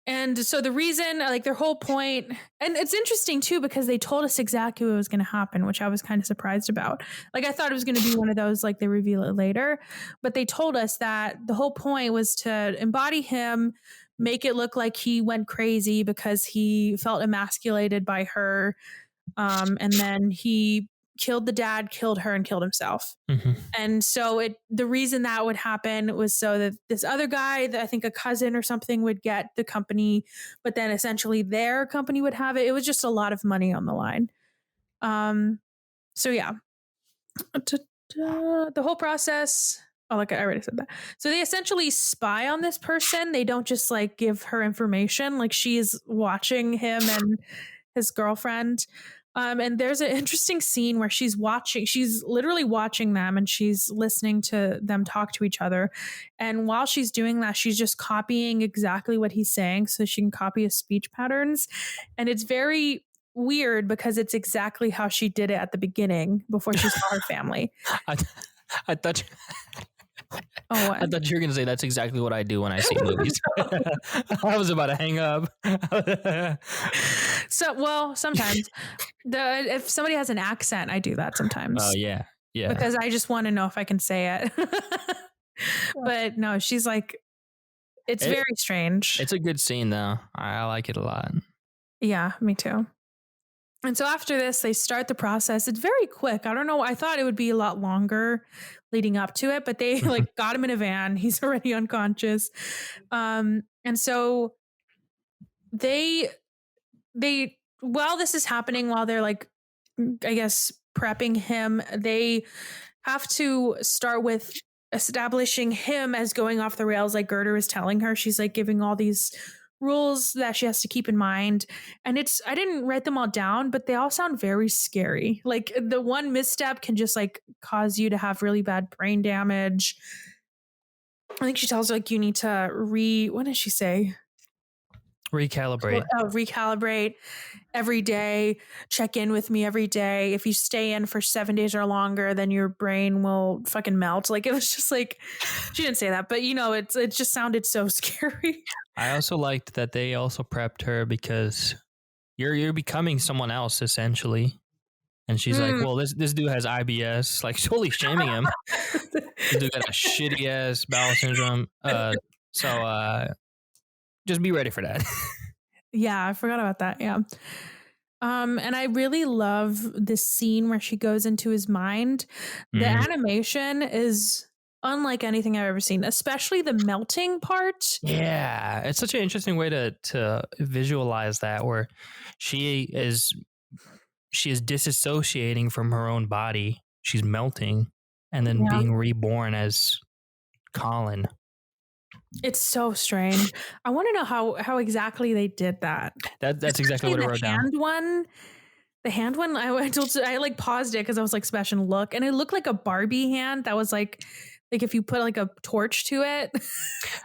And so the reason, like their whole point, and it's interesting too, because they told us exactly what was going to happen, which I was kind of surprised about. Like I thought it was going to be one of those, like they reveal it later, but they told us that the whole point was to embody him, make it look like he went crazy because he felt emasculated by her. And then he killed the dad, killed her, and killed himself. Mm-hmm. And so the reason that would happen was so that this other guy, that I think a cousin or something, would get the company, but then essentially their company would have it. It was just a lot of money on the line. So yeah. The whole process. Oh, like I already said that. So they essentially spy on this person. They don't just like give her information. Like she's watching him and his girlfriend. And there's an interesting scene where she's literally watching them and she's listening to them talk to each other. And while she's doing that, she's just copying exactly what he's saying so she can copy his speech patterns. And it's very weird because it's exactly how she did it at the beginning before she saw her family. I, I thought. Oh, I thought you were gonna say that's exactly what I do when I see movies. I was about to hang up. So, sometimes if somebody has an accent, I do that sometimes. Oh yeah, because I just want to know if I can say it. But no, she's like, it's very strange. It's a good scene though. I like it a lot. Yeah, me too. And so after this, they start the process. It's very quick. I don't know. I thought it would be a lot longer leading up to it, but they like got him in a van. He's already unconscious. And so they while this is happening, while they're like, I guess, prepping him, they have to start with establishing him as going off the rails, like Gerder is telling her. She's like giving all these rules that she has to keep in mind. And I didn't write them all down, but they all sound very scary. Like the one misstep can just like cause you to have really bad brain damage. I think she tells her like you need to what did she say? Recalibrate every day, check in with me every day. If you stay in for 7 days or longer, then your brain will fucking melt. Like it was just like, she didn't say that, but it just sounded so scary. I also liked that they also prepped her because you're becoming someone else essentially. And she's like, well, this dude has IBS, like totally shaming him. This dude got a shitty ass bowel syndrome. So just be ready for that. Yeah, I forgot about that. Yeah. And I really love this scene where she goes into his mind. The animation is unlike anything I've ever seen, especially the melting part. Yeah, it's such an interesting way to visualize that, where she is disassociating from her own body. She's melting and then being reborn as Colin. It's so strange. I want to know how exactly they did that. That's exactly what I wrote down. The hand one, I like paused it because I was like, Sebastian, look, and it looked like a Barbie hand that was like if you put like a torch to it.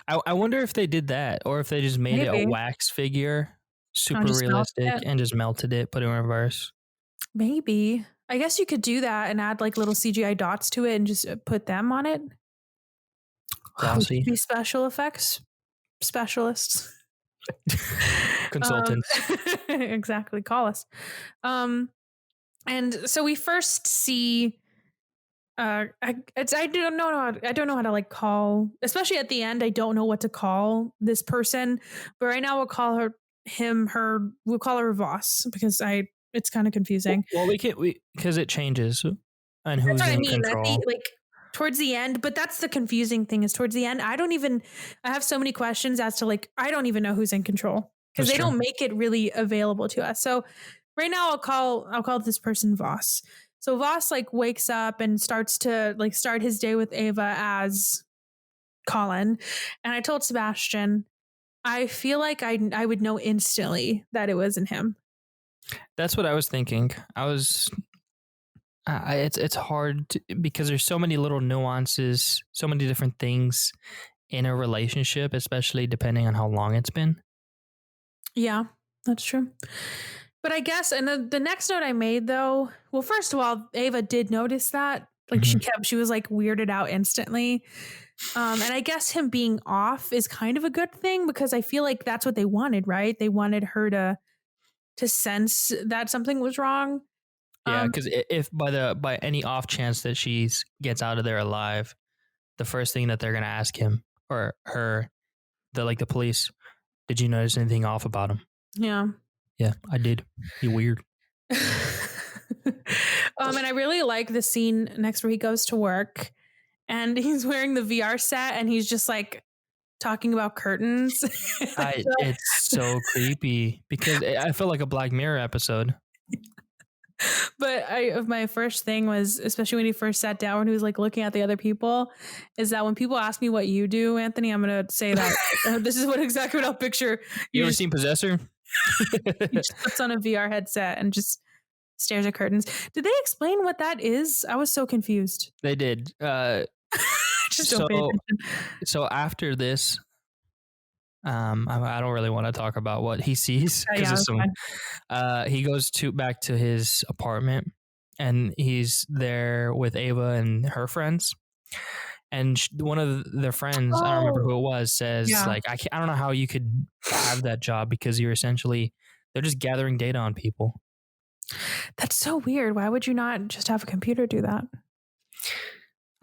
I wonder if they did that or if they just made it a wax figure, super realistic, and just melted it, put it in reverse. Maybe. I guess you could do that and add like little CGI dots to it and just put them on it. Be special effects specialists. Consultants. Exactly. Call us. And so we first see I don't know how to like call, especially at the end. I don't know what to call this person, but right now we'll call we'll call her Voss because it's kind of confusing. Well, because it changes and who's in control. Towards the end, but that's the confusing thing is towards the end. I have so many questions as to like, I don't even know who's in control because they don't make it really available to us. So right now I'll call this person Voss. So Voss like wakes up and starts to like start his day with Ava as Colin. And I told Sebastian, I feel like I would know instantly that it wasn't him. That's what I was thinking. It's hard because there's so many little nuances, so many different things in a relationship, especially depending on how long it's been. Yeah, that's true. But I guess, and the next note I made though, well, first of all, Ava did notice that. Like she was like weirded out instantly. And I guess him being off is kind of a good thing because I feel like that's what they wanted, right? They wanted her to sense that something was wrong. Yeah, because if by any off chance that she gets out of there alive, the first thing that they're gonna ask him or her, the police, did you notice anything off about him? Yeah. Yeah, I did. You weird. And I really like the scene next where he goes to work and he's wearing the VR set and he's just like talking about curtains. It's so creepy because I feel like a Black Mirror episode. But my first thing was, especially when he first sat down, when he was like looking at the other people, is that when people ask me what you do, Anthony, I'm gonna say that this is exactly what I'll picture. You ever seen Possessor? He just puts on a VR headset and just stares at curtains. Did they explain what that is? I was so confused. They did. Just don't pay attention. So after this, I don't really want to talk about what he sees because he goes back to his apartment and he's there with Ava and her friends. And one of their friends, I don't remember who it was, says like, I don't know how you could have that job because they're just gathering data on people. That's so weird. Why would you not just have a computer do that?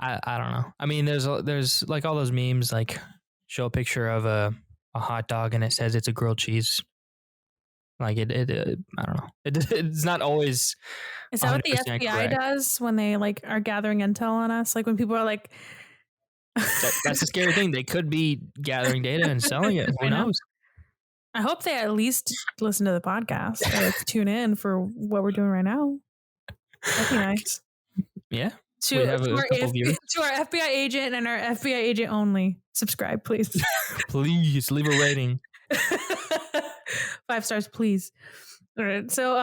I don't know. I mean, there's like all those memes, like show a picture of a hot dog and it says it's a grilled cheese. Like I don't know. It's not always. Is that what the FBI correct. Does when they like are gathering intel on us? Like when people are like, that's the scary thing. They could be gathering data and selling it. Who knows? I hope they at least listen to the podcast or tune in for what we're doing right now. That'd be nice. Yeah. To our FBI agent and our FBI agent only. Subscribe, please. Please leave a rating. 5 stars, please. All right. So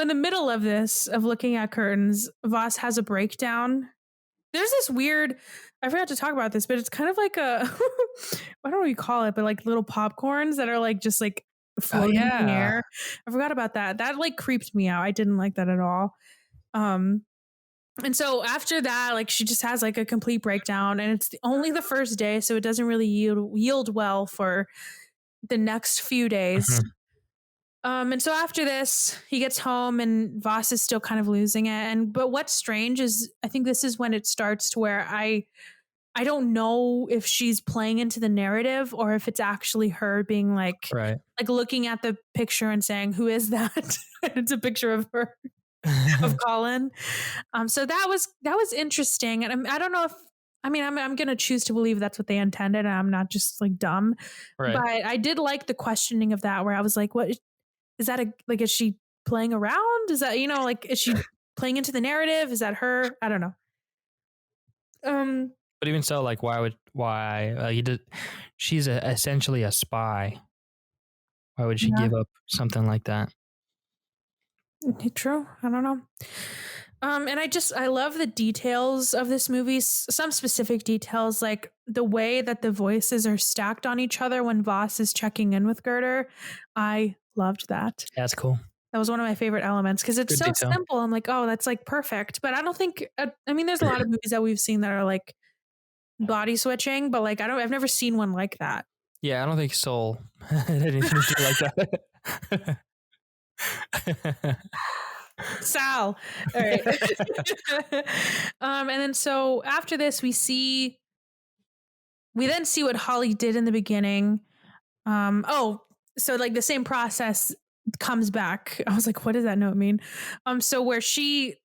in the middle of this, of looking at curtains, Voss has a breakdown. There's this weird, I forgot to talk about this, but it's kind of like I don't know what you call it, but like little popcorns that are like just like floating in the air. I forgot about that. That like creeped me out. I didn't like that at all. And so after that, like she just has like a complete breakdown, and it's only the first day, so it doesn't really yield well for the next few days. Mm-hmm. And so after this, he gets home and Voss is still kind of losing it. But what's strange is I think this is when it starts to where I don't know if she's playing into the narrative or if it's actually her being like, right. like looking at the picture and saying, "Who is that?" It's a picture of her. Of Colin. So that was interesting. And I don't know if, I mean, I'm going to choose to believe that's what they intended. And I'm not just like dumb, right. But I did like the questioning of that, where I was like, what is that? Is she playing around? Is that, like, is she playing into the narrative? Is that her? I don't know. But even so, like, she's essentially a spy. Why would she give up something like that? True. I don't know. And I love the details of this movie. Some specific details, like the way that the voices are stacked on each other when Voss is checking in with Girder. I loved that. That's cool. That was one of my favorite elements because it's so simple. I'm like, oh, that's like perfect. But I don't think, I mean, there's a lot of movies that we've seen that are like body switching, but like, I've never seen one like that. Yeah. I don't think Soul had anything to do like that. Sal. All right. And then so after this, we then see what Holly did in the beginning. So like the same process comes back. I was like, what does that note mean? So where the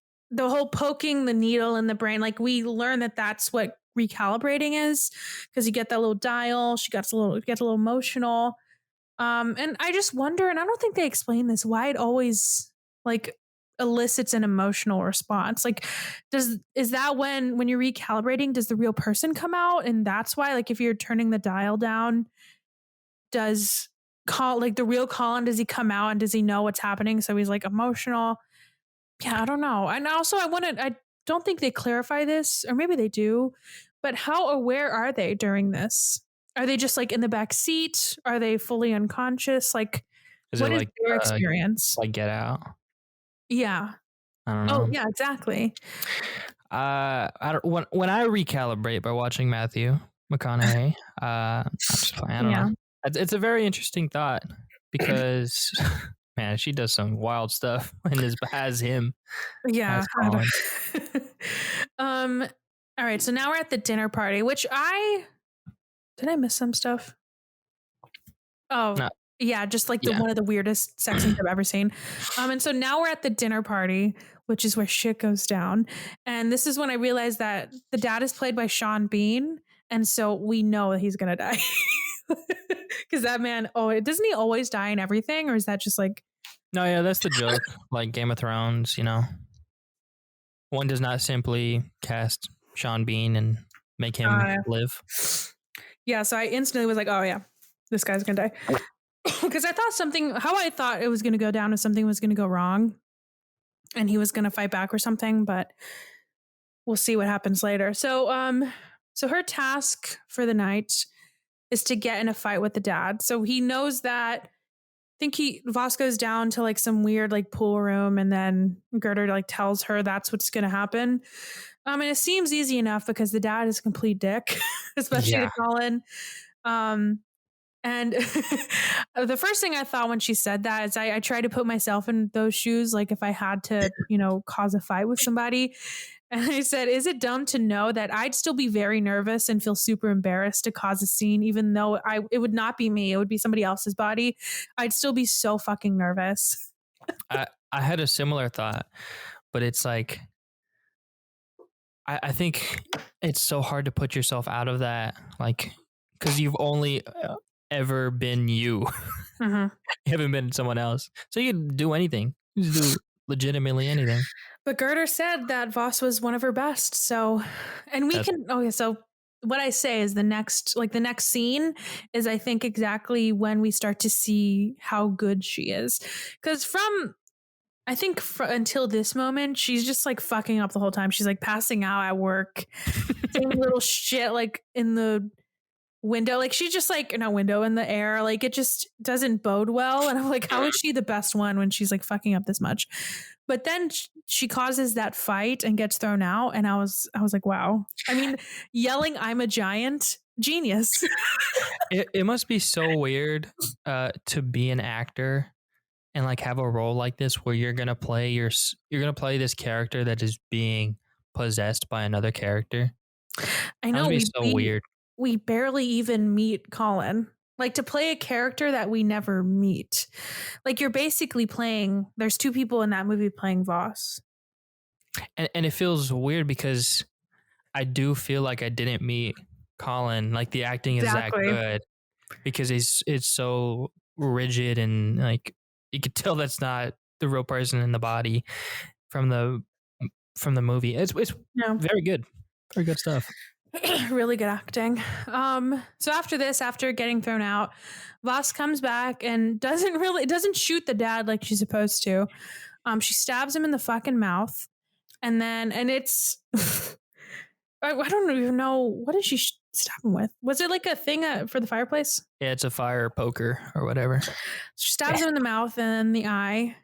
whole poking the needle in the brain, like we learn that that's what recalibrating is, because you get that little dial. She gets a little emotional. And I just wonder, and I don't think they explain this, why it always like elicits an emotional response. Like, is that when you're recalibrating, does the real person come out? And that's why, like, if you're turning the dial down, does the real Colin, does he come out and does he know what's happening? So he's like emotional. Yeah, I don't know. And also I don't think they clarify this, or maybe they do, but how aware are they during this? Are they just like in the back seat? Are they fully unconscious? Like, what is their experience? Like Get Out? Yeah. I don't know. Oh, yeah, exactly. When I recalibrate by watching Matthew McConaughey, I'm just playing. I don't know. It's a very interesting thought because, man, she does some wild stuff and has him. Yeah. All right. So now we're at the dinner party, which did I miss some stuff? Oh, no. Yeah, just like one of the weirdest sex scenes I've ever seen. And so now we're at the dinner party, which is where shit goes down. And this is when I realized that the dad is played by Sean Bean. And so we know that he's going to die. Because that man, doesn't he always die in everything? Or is that just like... No, yeah, that's the joke. Like Game of Thrones, one does not simply cast Sean Bean and make him Uh, live. yeah, so I instantly was like, oh yeah, this guy's gonna die. Because I thought how I thought it was gonna go down is something was gonna go wrong and he was gonna fight back or something, but we'll see what happens later. So her task for the night is to get in a fight with the dad. So he knows that Voss goes down to like some weird like pool room and then Gerder like tells her that's what's gonna happen. And it seems easy enough because the dad is a complete dick, especially to Yeah. Colin. Um and the first thing I thought when she said that is I tried to put myself in those shoes, like if I had to, cause a fight with somebody. And I said, is it dumb to know that I'd still be very nervous and feel super embarrassed to cause a scene, even though it would not be me, it would be somebody else's body. I'd still be so fucking nervous. I had a similar thought, but it's like I think it's so hard to put yourself out of that, like, because you've only ever been you. Mm-hmm. You haven't been someone else, so you can do anything. You can do legitimately anything. But Gerder said that Voss was one of her best. So, and we can. Okay, so what I say is the next scene is I think exactly when we start to see how good she is, because until this moment, she's just like fucking up the whole time. She's like passing out at work, saying little shit like in the window. Like she's just like in a window in the air. Like it just doesn't bode well. And I'm like, how is she the best one when she's like fucking up this much? But then she causes that fight and gets thrown out. And I was like, wow. I mean, yelling, "I'm a giant," genius. It must be so weird to be an actor and like have a role like this where you're gonna play this character that is being possessed by another character. I That know must be so weird. we barely even meet Colin. Like to play a character that we never meet. Like you're basically there's two people in that movie playing Voss. And it feels weird because I do feel like I didn't meet Colin. Like the acting is that good because it's so rigid and like you could tell that's not the real person in the body from the movie. It's very good. Very good stuff. Really good acting. So after getting thrown out, Voss comes back and doesn't shoot the dad like she's supposed to. She stabs him in the fucking mouth, and it's I don't even know, what did she stab him with? Was it like a thing for the fireplace? Yeah, it's a fire poker or whatever. She stabs him in the mouth and the eye.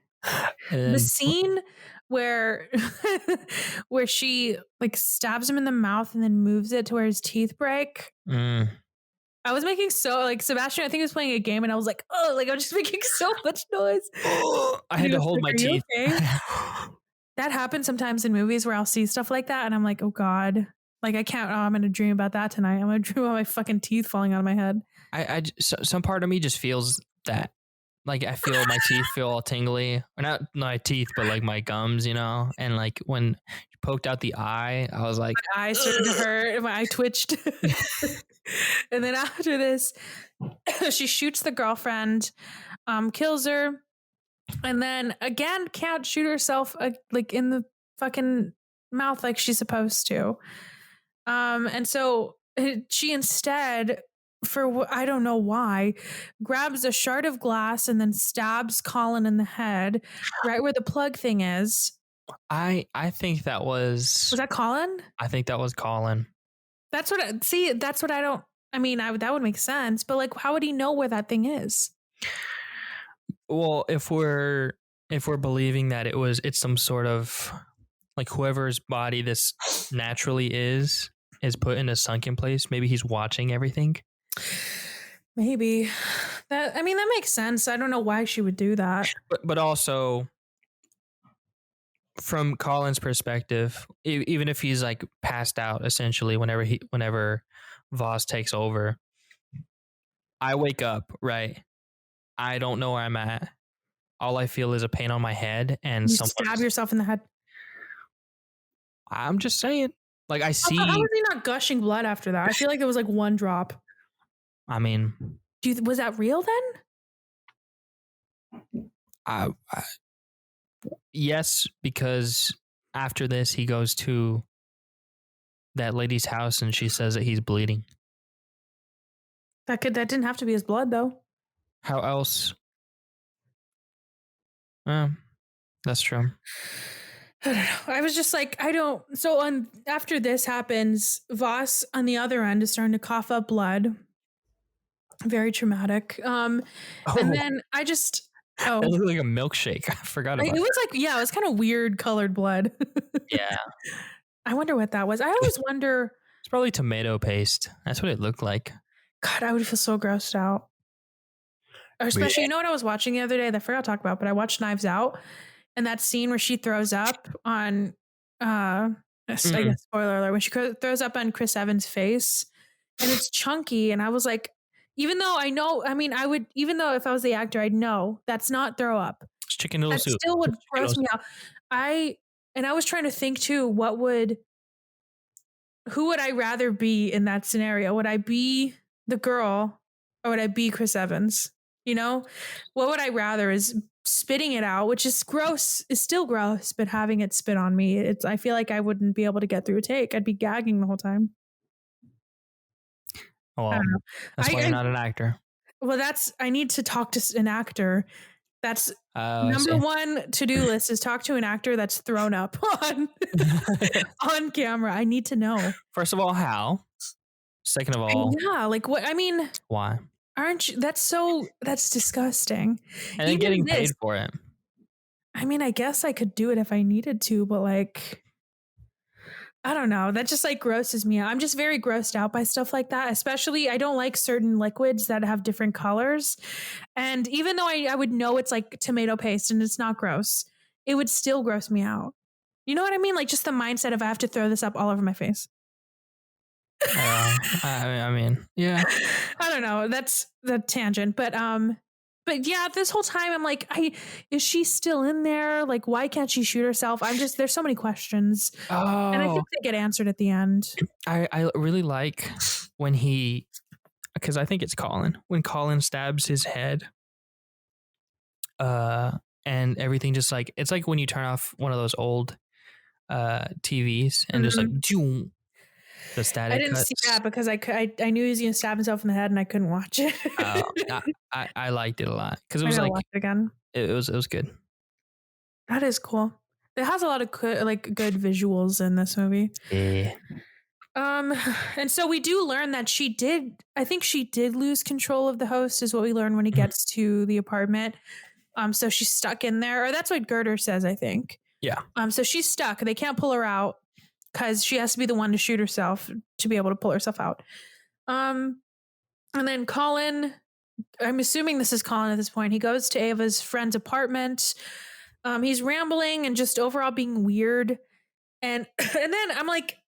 The scene where she like stabs him in the mouth and then moves it to where his teeth break. I was making so like Sebastian, I think he was playing a game and I was like, oh, like I'm just making so much noise. I had to hold my teeth. Okay? That happens sometimes in movies where I'll see stuff like that and I'm like, oh God. Like I can't. I'm gonna dream about that tonight. I'm gonna dream about my fucking teeth falling out of my head. Some part of me just feels that, like I feel my teeth feel all tingly, or not my teeth, but like my gums, And like when you poked out the eye, I was like, my eye started to hurt. My eye twitched. And then after this, she shoots the girlfriend, kills her, and then again can't shoot herself like in the fucking mouth like she's supposed to. And so she instead, I don't know why, grabs a shard of glass and then stabs Colin in the head, right where the plug thing is. I think that was that Colin? I think that was Colin. That's what I don't. I mean, that would make sense, but like, how would he know where that thing is? Well, if we're believing that it's some sort of like whoever's body this naturally is put in a sunken place, maybe he's watching everything. Maybe that makes sense. I don't know why she would do that, but also from Colin's perspective, even if he's like passed out essentially whenever Voss takes over, I wake up, right? I don't know where I'm at. All I feel is a pain on my head and you stab yourself in the head. I'm just saying. Like I see. How was he not gushing blood after that? I feel like there was like one drop. I mean, was that real then? I yes, because after this he goes to that lady's house and she says that he's bleeding. That didn't have to be his blood though. How else? That's true. I don't know. I was just like, I don't. So after this happens, Voss on the other end is starting to cough up blood. Very traumatic. And then I just It looked like a milkshake. I forgot about it was like, yeah, it was kind of weird colored blood. Yeah. I wonder what that was. I always wonder. It's probably tomato paste. That's what it looked like. God, I would feel so grossed out. Or especially, you know what I was watching the other day that I forgot to talk about, but I watched Knives Out, and that scene where she throws up on, I guess spoiler alert, when she throws up on Chris Evans' face, and it's chunky, and I was like, even though I know, I mean, I would, even though if I was the actor, I'd know that's not throw up. It's chicken noodle soup. Still would gross me out. I was trying to think too, who would I rather be in that scenario? Would I be the girl or would I be Chris Evans? You know, what would I rather is spitting it out, which is gross, is still gross, but having it spit on me, I feel like I wouldn't be able to get through a take. I'd be gagging the whole time. Well, that's why you're not an actor. Well, I need to talk to an actor. That's number one to-do list is talk to an actor that's thrown up on camera. I need to know. First of all, how? Second of all, yeah, like what? I mean, why? Aren't you? That's disgusting. And then getting paid for it. I mean, I guess I could do it if I needed to, but like, I don't know. That just like grosses me out. I'm just very grossed out by stuff like that. Especially, I don't like certain liquids that have different colors. And even though I would know it's like tomato paste and it's not gross, it would still gross me out. You know what I mean? Like just the mindset of I have to throw this up all over my face. I mean, yeah. I don't know. That's the tangent, but yeah, this whole time I'm like, is she still in there? Like, why can't she shoot herself? There's so many questions. Oh, and I think they get answered at the end. I really like when because I think it's Colin, when Colin stabs his head, and everything just like, it's like when you turn off one of those old TVs and just like, the static. I didn't see that because I knew he was going to stab himself in the head and I couldn't watch it. I liked it a lot because it was like watch it again. It was good. That is cool. It has a lot of good visuals in this movie. Yeah. And so we do learn that I think she did lose control of the host, is what we learn when he gets to the apartment. So she's stuck in there, or that's what Girder says, I think. Yeah. So she's stuck. They can't pull her out because she has to be the one to shoot herself to be able to pull herself out. And then Colin, I'm assuming this is Colin at this point, he goes to Ava's friend's apartment. He's rambling and just overall being weird. And then I'm like,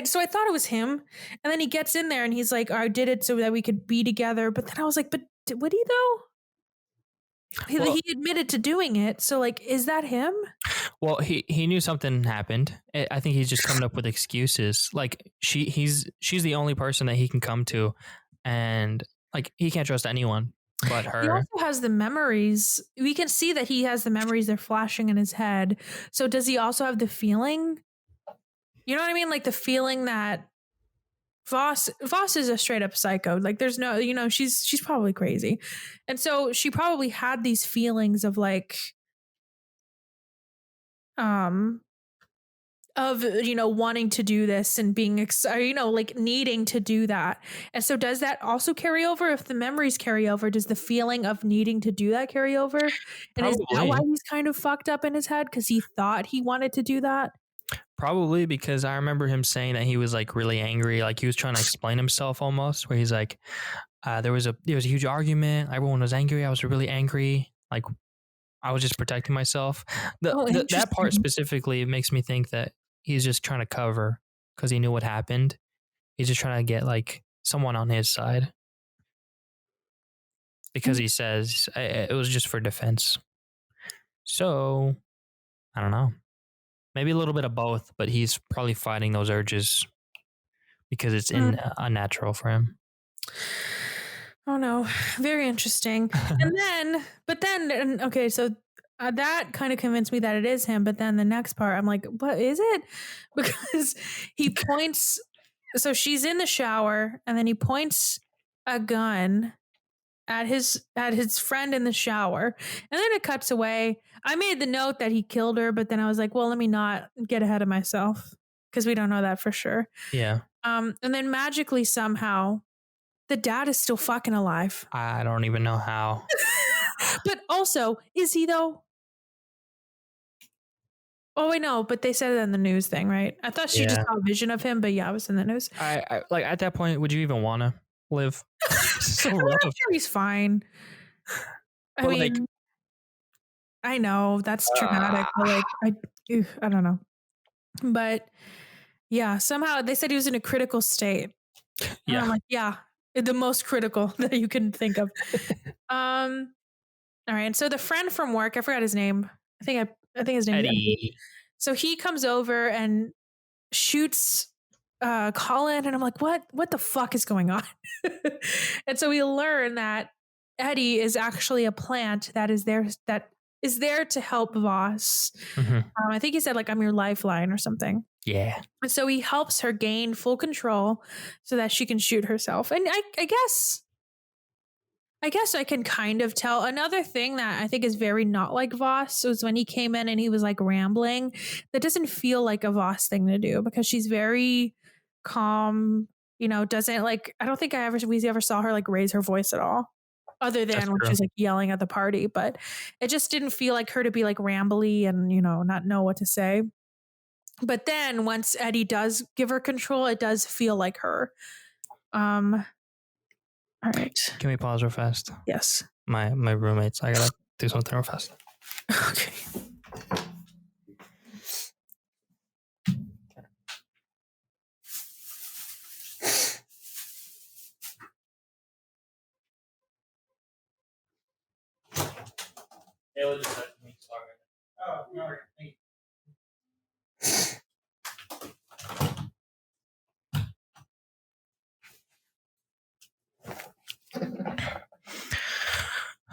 so I thought it was him. And then he gets in there and he's like, I did it so that we could be together. But then I was like, but would he though? He admitted to doing it. So like, is that him? Well, he knew something happened. I think he's just coming up with excuses. Like she's the only person that he can come to, and like he can't trust anyone but her. He also has the memories. We can see that he has the memories. They're flashing in his head. So does he also have the feeling? You know what I mean? Like the feeling that Voss is a straight up psycho. Like there's no, she's probably crazy. And so she probably had these feelings of like, of, wanting to do this and being excited, like needing to do that. And so does that also carry over? If the memories carry over, does the feeling of needing to do that carry over? And probably. Is that why he's kind of fucked up in his head? Because he thought he wanted to do that? Probably, because I remember him saying that he was like really angry, like he was trying to explain himself almost, where he's like, there was a huge argument, everyone was angry, I was really angry, like I was just protecting myself. That part specifically makes me think that he's just trying to cover because he knew what happened. He's just trying to get like someone on his side because he says it was just for defense. So I don't know. Maybe a little bit of both, but he's probably fighting those urges because it's unnatural for him. Oh no, very interesting. Okay, so that kind of convinced me that it is him. But then the next part, I'm like, what is it? Because he points. So she's in the shower, and then he points a gun at his friend in the shower, and then it cuts away. I made the note that he killed her, but then I was like, well, let me not get ahead of myself because we don't know that for sure. Yeah. And then magically somehow the dad is still fucking alive. I don't even know how. But also, is he though? Oh wait, no, but they said it in the news thing, right? I thought she just saw a vision of him, but yeah, it was in the news. I like at that point, would you even want to live? So I'm sure he's fine. I But, mean, like, I know that's traumatic, but like, I don't know. But yeah, somehow they said he was in a critical state. And yeah. I'm like, yeah, the most critical that you can think of. All right. So the friend from work, I forgot his name. I think his name is Eddie. So he comes over and shoots Colin, and I'm like, what the fuck is going on? And so we learn that Eddie is actually a plant that is there to help Voss. I think he said like, I'm your lifeline or something. Yeah. And so he helps her gain full control so that she can shoot herself. And I guess I can kind of tell. Another thing that I think is very not like Voss was when he came in and he was like rambling. That doesn't feel like a Voss thing to do because she's very calm, doesn't like, I don't think we ever saw her like raise her voice at all, other than when she's like yelling at the party. But it just didn't feel like her to be like rambly and, not know what to say. But then once Eddie does give her control, it does feel like her. All right. Can we pause real fast? Yes. My roommates. I gotta do something real fast. Okay. Oh, no.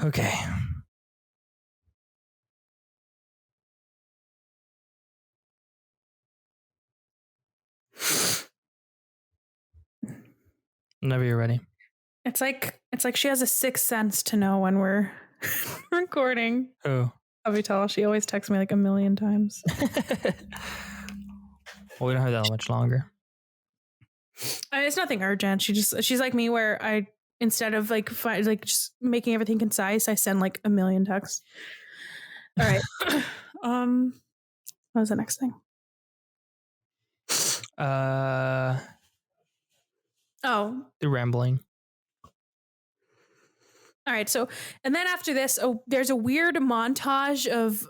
Okay. Whenever you're ready. It's like she has a sixth sense to know when we're recording. Who? Avital. She always texts me like 1,000,000 times. Well, we don't have that much longer. It's nothing urgent. She's like me, where I, instead of like just making everything concise, I send like 1,000,000 texts. All right. What was the next thing? The rambling. All right. So, and then after this, there's a weird montage of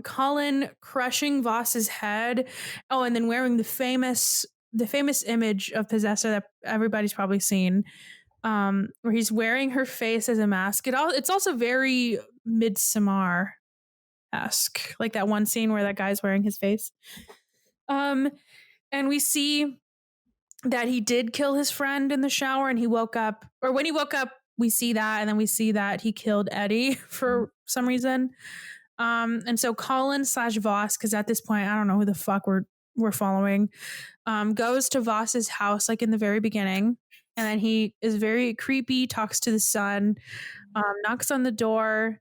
Colin crushing Voss's head. Oh, and then wearing the famous image of Possessor that everybody's probably seen, where he's wearing her face as a mask. It's also very Midsommar-esque, like that one scene where that guy's wearing his face. And we see that he did kill his friend in the shower, and when he woke up, we see that, and then we see that he killed Eddie for some reason. And so Colin / Voss, because at this point I don't know who the fuck we're following, goes to Voss's house like in the very beginning, and then he is very creepy, talks to the son, knocks on the door,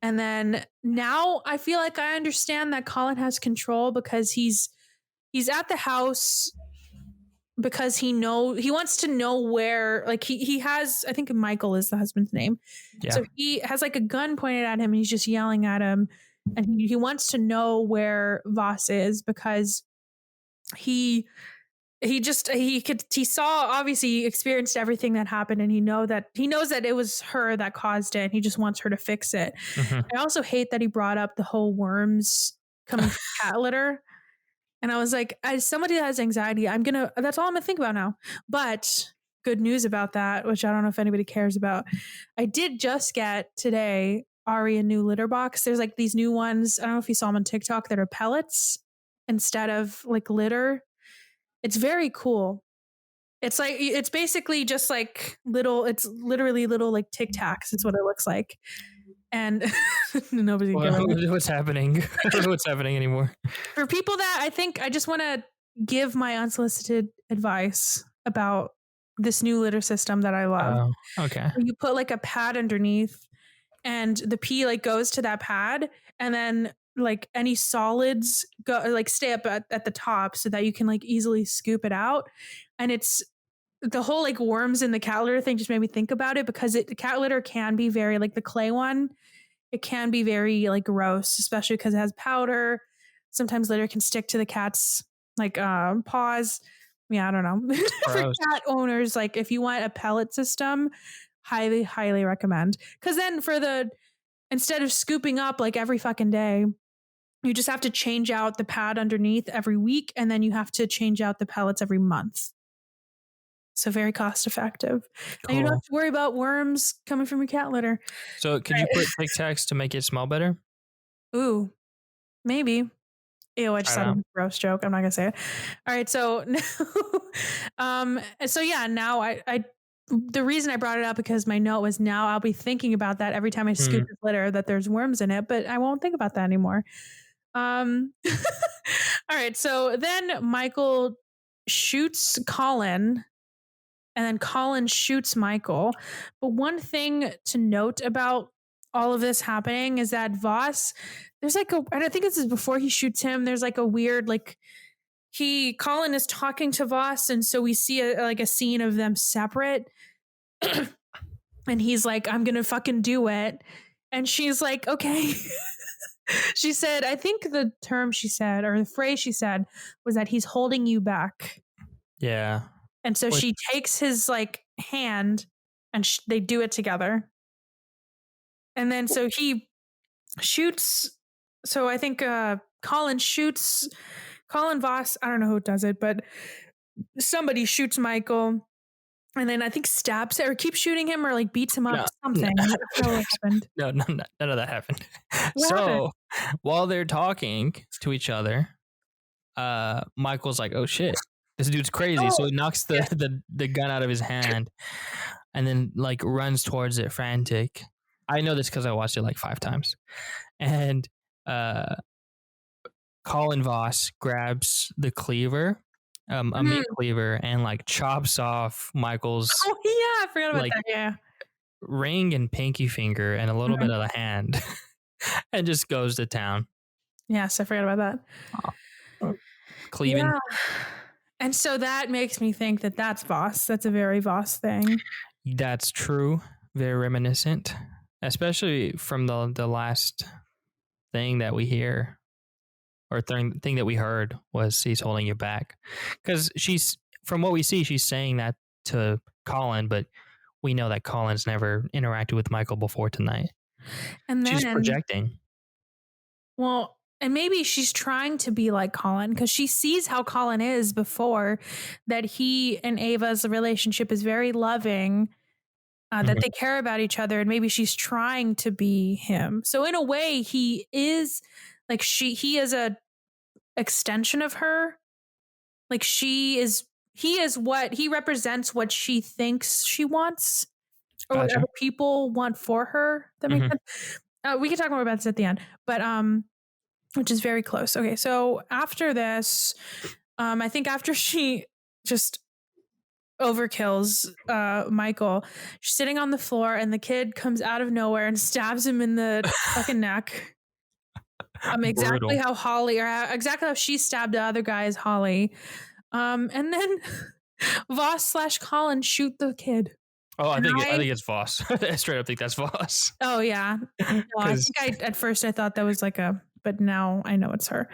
and then now I feel like I understand that Colin has control because he's at the house because he wants to know where, like he has, I think Michael is the husband's name. Yeah. So he has like a gun pointed at him and he's just yelling at him, and he wants to know where Voss is because he saw, obviously he experienced everything that happened, and he knows that it was her that caused it, and he just wants her to fix it. I also hate that he brought up the whole worms coming from cat litter. And I was like, as somebody that has anxiety, that's all I'm gonna think about now. But good news about that, which I don't know if anybody cares about. I did just get today, Ari, a new litter box. There's like these new ones. I don't know if you saw them on TikTok that are pellets instead of like litter. It's very cool. It's basically just like it's literally little like Tic Tacs. It's what it looks like. and nobody's gonna get it. What's happening? I don't know what's happening anymore. For people that I think I just want to give my unsolicited advice about this new litter system that I love. Oh, okay. You put like a pad underneath and the pee like goes to that pad, and then like any solids go like stay up at the top so that you can like easily scoop it out. And it's the whole like worms in the cat litter thing just made me think about it, because the cat litter can be very like the clay one, it can be very like gross, especially because it has powder. Sometimes litter can stick to the cat's like paws. Yeah, I don't know. For cat owners, like if you want a pellet system, highly, highly recommend. Because then instead of scooping up like every fucking day, you just have to change out the pad underneath every week, and then you have to change out the pellets every month. So very cost effective. Cool. And you don't have to worry about worms coming from your cat litter. So could you put Tic Tacs to make it smell better? Ooh, maybe. Ew, I just thought of a gross joke. I'm not gonna say it. All right, so so yeah, now I the reason I brought it up because my note was, now I'll be thinking about that every time I scoop this litter, that there's worms in it, but I won't think about that anymore. All right, so then Michael shoots Colin, and then Colin shoots Michael. But one thing to note about all of this happening is that Voss, there's like and I think this is before he shoots him, there's like a weird, like Colin is talking to Voss, and so we see a scene of them separate. And he's like, I'm gonna fucking do it. And she's like, okay. She said, I think the term she said, or the phrase she said, was that he's holding you back. Yeah. And so she takes his like hand, and they do it together. And then so he shoots. So I think Colin Voss. I don't know who does it, but somebody shoots Michael, and then I think stabs or keeps shooting him, or like beats him up, something. No, none of that happened. So while they're talking to each other, Michael's like, "Oh shit, this dude's crazy!" So he knocks the gun out of his hand, and then like runs towards it, frantic. I know this because I watched it like 5 times, and Colin Voss grabs the cleaver. A meat cleaver, and like chops off Michael's I forgot about that. Yeah, ring and pinky finger and a little bit of the hand, and just goes to town. Yes, I forgot about that. Cleaving. Yeah. And so that makes me think that that's Voss. That's a very Voss thing. That's true. Very reminiscent, especially from the last thing that we hear. Or thing that we heard was he's holding you back, because from what we see, she's saying that to Colin, but we know that Colin's never interacted with Michael before tonight. And then she's projecting. Well, and maybe she's trying to be like Colin, because she sees how Colin is before, that he and Ava's relationship is very loving, that they care about each other, and maybe she's trying to be him. So in a way, he is like he is a extension of her. Like he represents what she thinks she wants, or whatever people want for her. That makes sense. We can talk more about this at the end, but which is very close. Okay, so after this, I think after she just overkills Michael, she's sitting on the floor, and the kid comes out of nowhere and stabs him in the fucking neck. Exactly how Holly, or exactly how she stabbed the other guy, is Holly. And then Voss / Colin shoot the kid. Oh, I think it's Voss. I straight up think that's Voss. Oh yeah. No, I think at first I thought that was but now I know it's her.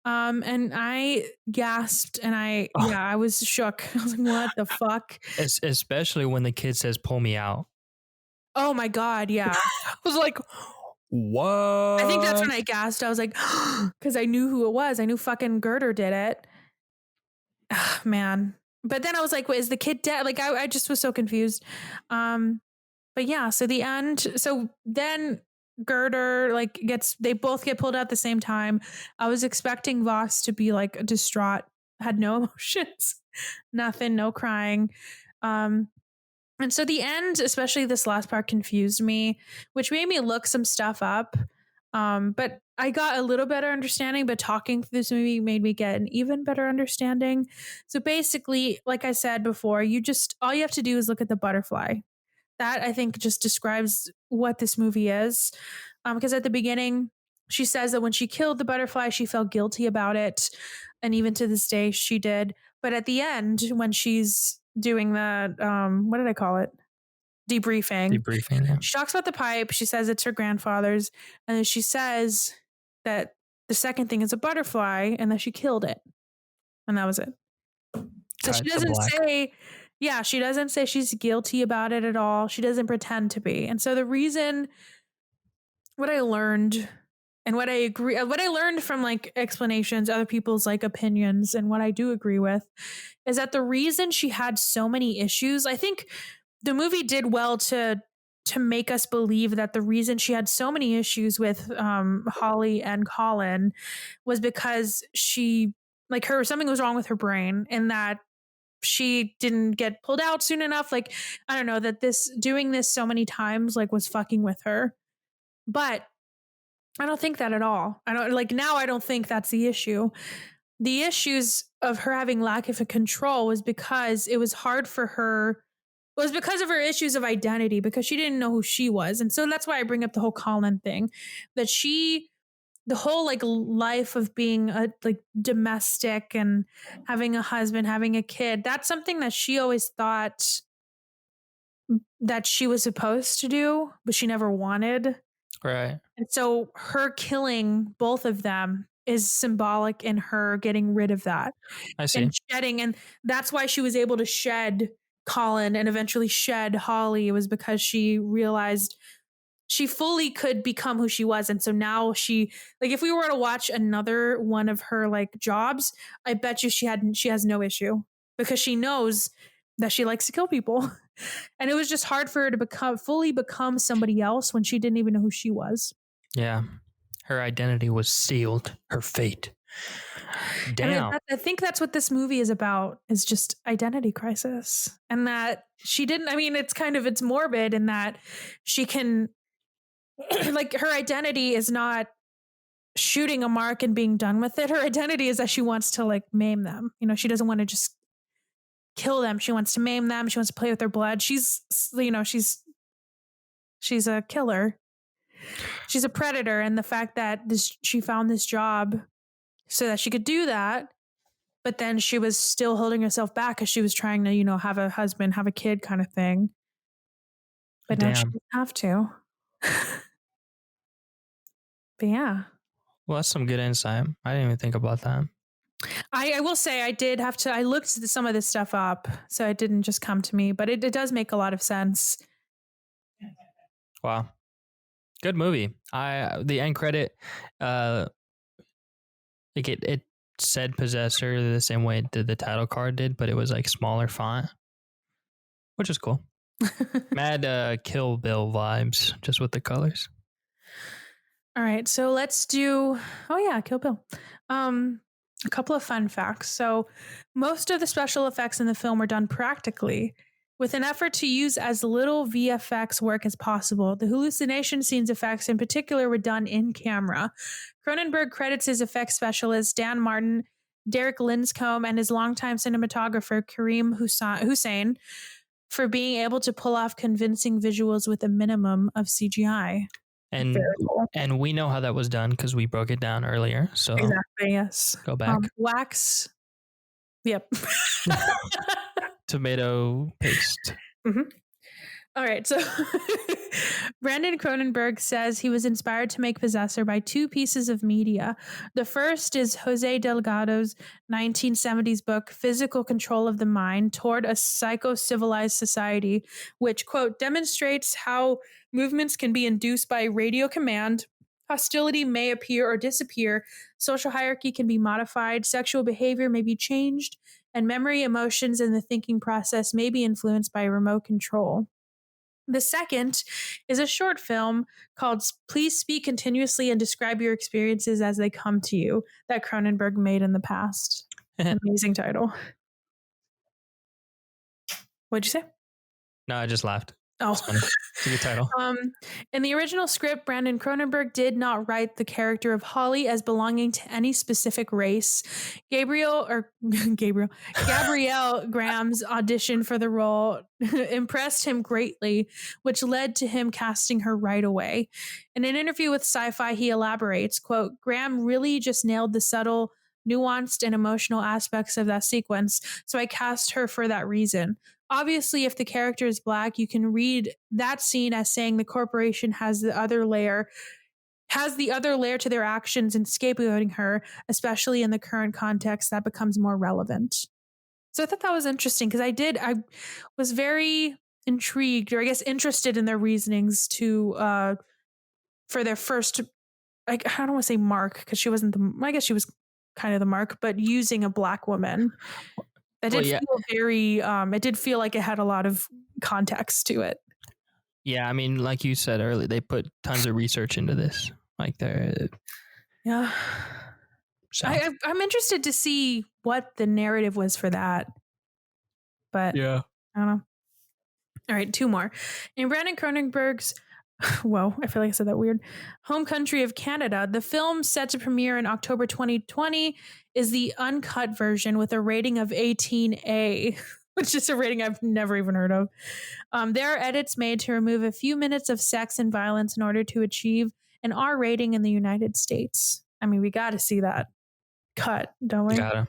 And I gasped, and I was shook. I was like, what the fuck? Especially when the kid says, "Pull me out." Oh my God, yeah. I was like, what? I think that's when I gasped. I was like, because I knew who it was. I knew fucking Girder did it. Man. But then I was like, wait, is the kid dead? Like, I just was so confused. But yeah, so the end. So then Girder they both get pulled out at the same time. I was expecting Voss to be like distraught, had no emotions, nothing, no crying. And so the end, especially this last part, confused me, which made me look some stuff up. But I got a little better understanding, but talking through this movie made me get an even better understanding. So basically, like I said before, all you have to do is look at the butterfly. That I think just describes what this movie is. Because at the beginning, she says that when she killed the butterfly, she felt guilty about it. And even to this day, she did. But at the end, when she's doing the, what did I call it? Debriefing. Yeah. She talks about the pipe. She says it's her grandfather's. And then she says that the second thing is a butterfly and that she killed it. And that was it. So she doesn't say, she doesn't say she's guilty about it at all. She doesn't pretend to be. And so the reason, what I learned and what I learned from like explanations, other people's like opinions, and what I do agree with is that the reason she had so many issues, I think the movie did well to make us believe that the reason she had so many issues with Holly and Colin was because something was wrong with her brain, and that she didn't get pulled out soon enough. Like, I don't know, that doing this so many times like was fucking with her. But I don't think that at all. I don't think that's the issue. The issues of her having lack of control was because it was hard for her. It was because of her issues of identity, because she didn't know who she was. And so that's why I bring up the whole Colin thing, that the whole like life of being a like domestic and having a husband, having a kid, that's something that she always thought that she was supposed to do, but she never wanted. Right. And so her killing both of them is symbolic in her getting rid of that. I see. And shedding. And that's why she was able to shed Colin and eventually shed Holly. It was because she realized she fully could become who she was. And so now if we were to watch another one of her like jobs, I bet you she has no issue, because she knows that she likes to kill people. And it was just hard for her to fully become somebody else when she didn't even know who she was. Yeah. Her identity was sealed. Her fate. Damn. I think that's what this movie is about, is just identity crisis. And that she didn't, it's morbid in that she can, like, her identity is not shooting a mark and being done with it. Her identity is that she wants to like maim them. She doesn't want to just kill them. She wants to maim them. She wants to play with their blood. She's a killer. She's a predator. And the fact that she found this job so that she could do that, but then she was still holding herself back because she was trying to, have a husband, have a kid kind of thing. But now she doesn't have to. But yeah. Well, that's some good insight. I didn't even think about that. I will say I looked some of this stuff up, so it didn't just come to me, but it does make a lot of sense. Wow. Good movie. The end credit, it said Possessor the same way the title card did, but it was like smaller font, which is cool. Mad Kill Bill vibes, just with the colors. All right, so let's do. Oh yeah, Kill Bill. A couple of fun facts. So, most of the special effects in the film were done practically, with an effort to use as little VFX work as possible. The hallucination scenes effects in particular were done in camera. Cronenberg credits his effects specialists Dan Martin, Derek Linscomb, and his longtime cinematographer Kareem Hussein for being able to pull off convincing visuals with a minimum of CGI. And and we know how that was done because we broke it down earlier. So exactly, yes. Go back. Wax. Yep. Tomato paste. Mm-hmm. All right, so Brandon Cronenberg says he was inspired to make Possessor by two pieces of media. The first is Jose Delgado's 1970s book, Physical Control of the Mind Toward a Psycho-Civilized Society, which, quote, demonstrates how movements can be induced by radio command, hostility may appear or disappear, social hierarchy can be modified, sexual behavior may be changed, and memory, emotions, and the thinking process may be influenced by remote control. The second is a short film called Please Speak Continuously and Describe Your Experiences as They Come to You that Cronenberg made in the past. Amazing title. What'd you say? No, I just laughed. Oh. It's funny. It's a good title. In the original script, Brandon Cronenberg did not write the character of Holly as belonging to any specific race. Gabrielle Graham's audition for the role impressed him greatly, which led to him casting her right away. In an interview with Sci-Fi, he elaborates, quote, Graham really just nailed the subtle, nuanced, and emotional aspects of that sequence, so I cast her for that reason. Obviously, if the character is black, you can read that scene as saying the corporation has the other layer to their actions and scapegoating her, especially in the current context that becomes more relevant. So I thought that was interesting because I was very intrigued, or I guess interested in their reasonings to for their first, like, I don't want to say mark because she wasn't I guess she was kind of the mark, but using a black woman. That did feel very, it did feel like it had a lot of context to it. Yeah, I mean, like you said earlier, they put tons of research into this. Like they're... Yeah. So. I'm interested to see what the narrative was for that. But yeah. I don't know. All right, 2 more. In Brandon Cronenberg's, whoa, I feel like I said that weird, home country of Canada, the film set to premiere in October 2020 is the uncut version with a rating of 18A, which is a rating I've never even heard of. There are edits made to remove a few minutes of sex and violence in order to achieve an R rating in the United States. I mean, we got to see that cut, don't we? Gotta.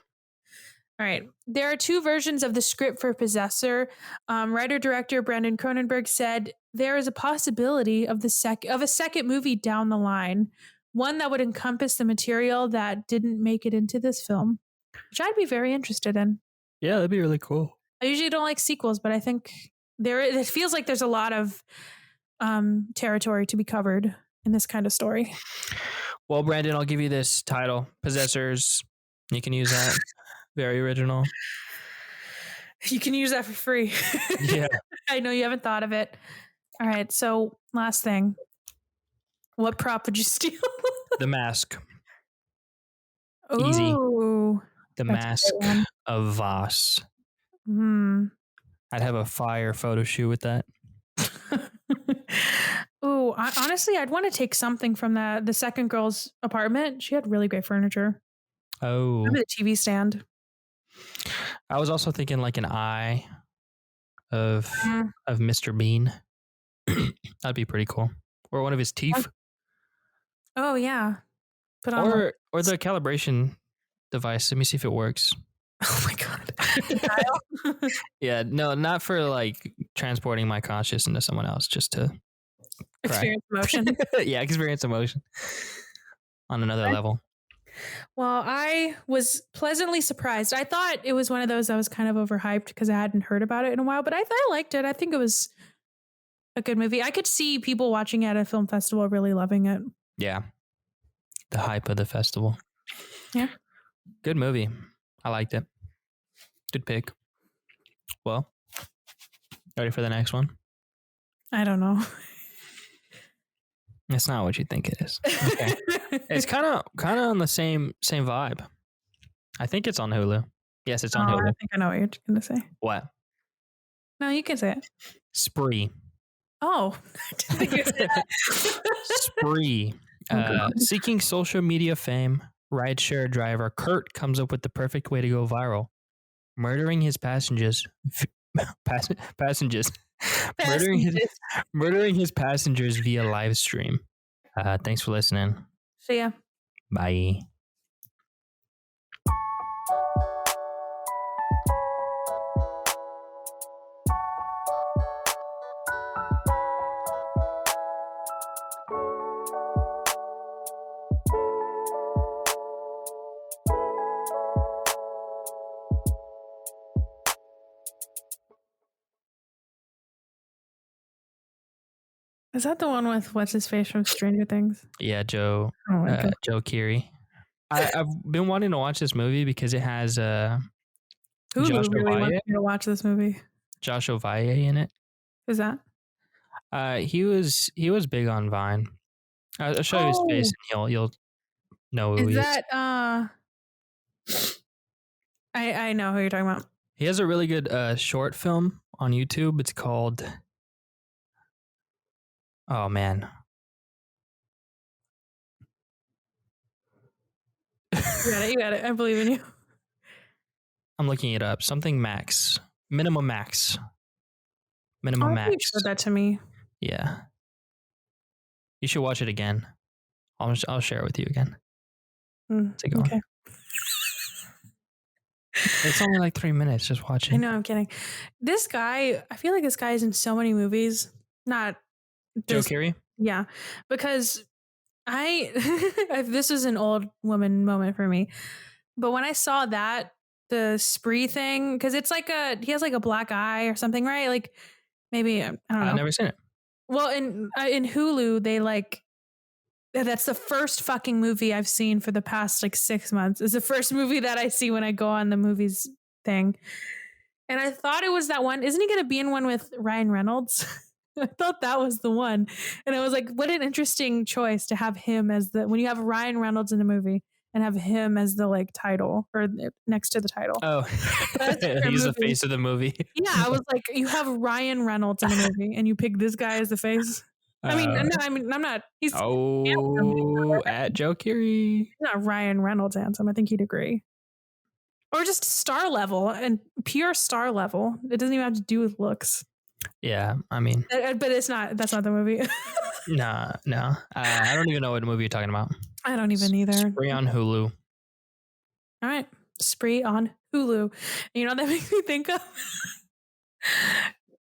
All right. There are 2 versions of the script for Possessor. Writer-director Brandon Cronenberg said there is a possibility of a second movie down the line, one that would encompass the material that didn't make it into this film, which I'd be very interested in. Yeah, that'd be really cool. I usually don't like sequels, but I think it feels like there's a lot of territory to be covered in this kind of story. Well, Brandon, I'll give you this title, Possessors. You can use that. Very original. You can use that for free. Yeah. I know you haven't thought of it. All right. So last thing. What prop would you steal? The Mask. Ooh, Easy. The Mask of Voss. I'd have a fire photo shoot with that. Ooh, honestly, I'd want to take something from the second girl's apartment. She had really great furniture. Oh. Remember the TV stand? I was also thinking like an eye of Mr. Bean. That'd be pretty cool. Or one of his teeth. Oh yeah. Or the calibration device. Let me see if it works. Oh my god. Yeah, no, not for like transporting my conscious into someone else, just to experience emotion. Yeah, experience emotion on another level. Well, I was pleasantly surprised. I thought it was one of those that was kind of overhyped because I hadn't heard about it in a while, but I liked it. I think it was a good movie. I could see people watching it at a film festival really loving it. Yeah. The hype of the festival. Yeah. Good movie. I liked it. Good pick. Well, ready for the next one? I don't know. It's not what you think it is. Okay. It's kind of on the same vibe. I think it's on Hulu. Yes, it's on Hulu. I think I know what you're going to say. What? No, you can say it. Spree. Oh, I didn't think you said that. Spree. Seeking social media fame, rideshare driver Kurt comes up with the perfect way to go viral. Murdering his passengers. Murdering his passengers via live stream. Thanks for listening. See ya. Bye. Is that the one with what's his face from Stranger Things? Yeah, Joe. Oh my God. Joe Keery. I've been wanting to watch this movie because it has Josh really Ovalle. wants me to watch this movie. Josh Ovalle in it. Who's that? He was big on Vine. I'll show you his face and you'll know who he is. Is that I know who you're talking about. He has a really good short film on YouTube. It's called. Oh man. You got it. I believe in you. I'm looking it up. Something max. Minimum max. Minimum Oh, max. you showed that to me. Yeah. You should watch it again. I'll share it with you again. It's a good one. It's only like 3 minutes. Just watch it. I know, I'm kidding. This guy, I feel like this guy is in so many movies. Not Joe this, Keery? yeah, because this was an old woman moment for me. But when I saw that, the spree thing, because it's like he has like a black eye or something, right? Like maybe, I don't know. I've never seen it. Well, in Hulu, they like, that's the first fucking movie I've seen for the past like 6 months. It's the first movie that I see when I go on the movies thing. And I thought it was that one. Isn't he going to be in one with Ryan Reynolds? I thought that was the one. And I was like, what an interesting choice to have him as when you have Ryan Reynolds in the movie and have him as the like title or next to the title. Oh, he's the face of the movie. Yeah, I was like, you have Ryan Reynolds in the movie and you pick this guy as the face. I'm not. He's at Joe Keery. He's not Ryan Reynolds handsome. I think he'd agree. Or just star level and pure star level. It doesn't even have to do with looks. Yeah, I mean, but it's not. That's not the movie. no. I don't even know what movie you're talking about. I don't even either. Spree on Hulu. All right, Spree on Hulu. You know what that makes me think of?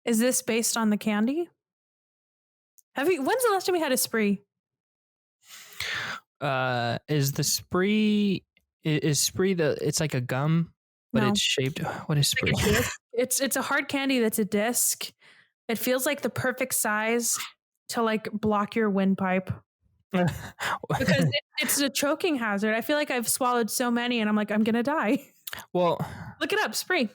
Is this based on the candy? When's the last time we had a Spree? Is the Spree? Is Spree it's like a gum, but it's shaped. What is Spree? It's a hard candy that's a disc. It feels like the perfect size to like block your windpipe. Because it's a choking hazard. I feel like I've swallowed so many and I'm like, I'm going to die. Well, look it up. Spree.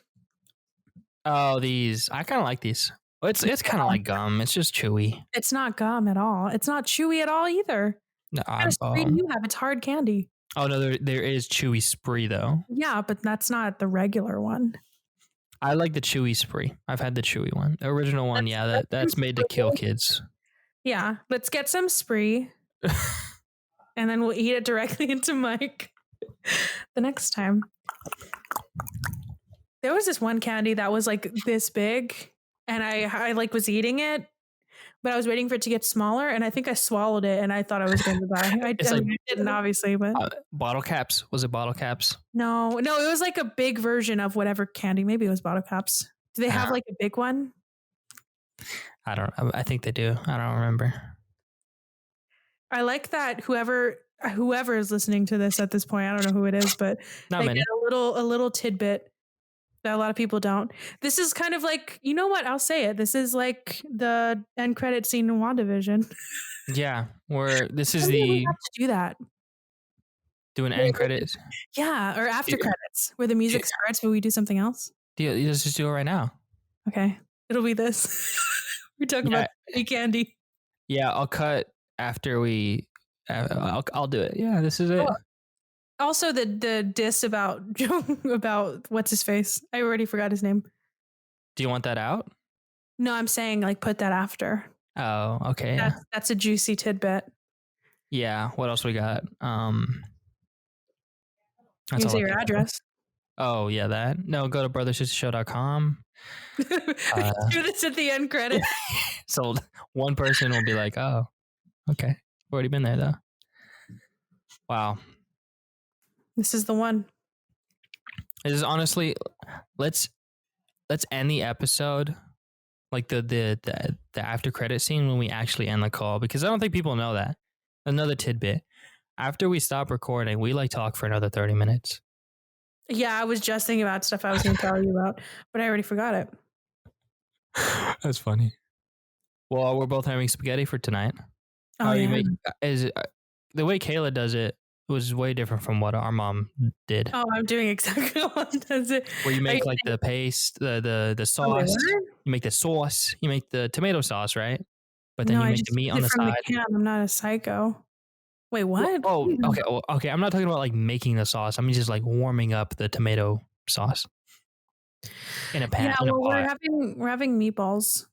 Oh, these. I kind of like these. It's kind of like gum. It's just chewy. It's not gum at all. It's not chewy at all either. No, what kind of Spree do you have? It's hard candy. Oh, no, there is chewy Spree, though. Yeah, but that's not the regular one. I like the chewy Spree. I've had the chewy one. The original one, that's made to kill kids. Yeah, let's get some Spree. And then we'll eat it directly into Mike the next time. There was this one candy that was like this big, and I like was eating it, but I was waiting for it to get smaller, and I think I swallowed it, and I thought I was going to die. I didn't, obviously, but bottle caps. Was it bottle caps? No, it was like a big version of whatever candy. Maybe it was bottle caps. Do they have like a big one? I don't know. I think they do. I don't remember. I like that whoever is listening to this at this point, I don't know who it is, but they get a little tidbit that a lot of people don't. This is kind of like, you know what? I'll say it. This is like the end credit scene in WandaVision. Yeah, where this is we have to do that. Do an end credits? Yeah, or after credits, where the music starts, but we do something else. Let's just do it right now. Okay, it'll be this. We talk about candy. Yeah, I'll cut after we. I'll do it. Yeah, this is it. Also, the diss about what's his face. I already forgot his name. Do you want that out? No, I'm saying like put that after. Oh, okay. That's a juicy tidbit. Yeah. What else we got? You can say your address. Oh, yeah, that. No, go to brothersistershow.com. Do this at the end credit. So one person will be like, oh, okay. Already been there, though. Wow. This is the one. This is honestly, let's end the episode like the after credit scene when we actually end the call, because I don't think people know that. Another tidbit. After we stop recording, we like talk for another 30 minutes. Yeah, I was just thinking about stuff I was going to tell you about, but I already forgot it. That's funny. Well, we're both having spaghetti for tonight. Oh, how you the way Kayla does it was way different from what our mom did. Oh, I'm doing exactly what mom does it. Where you make like the paste, the sauce. You make the sauce. You make the tomato sauce, right? But then you make the meat on the side. I'm not a psycho. Wait, what? Oh, okay. Well, okay. I'm not talking about like making the sauce. I'm just like warming up the tomato sauce. in a pan, Yeah, in a well, pot. we're having meatballs.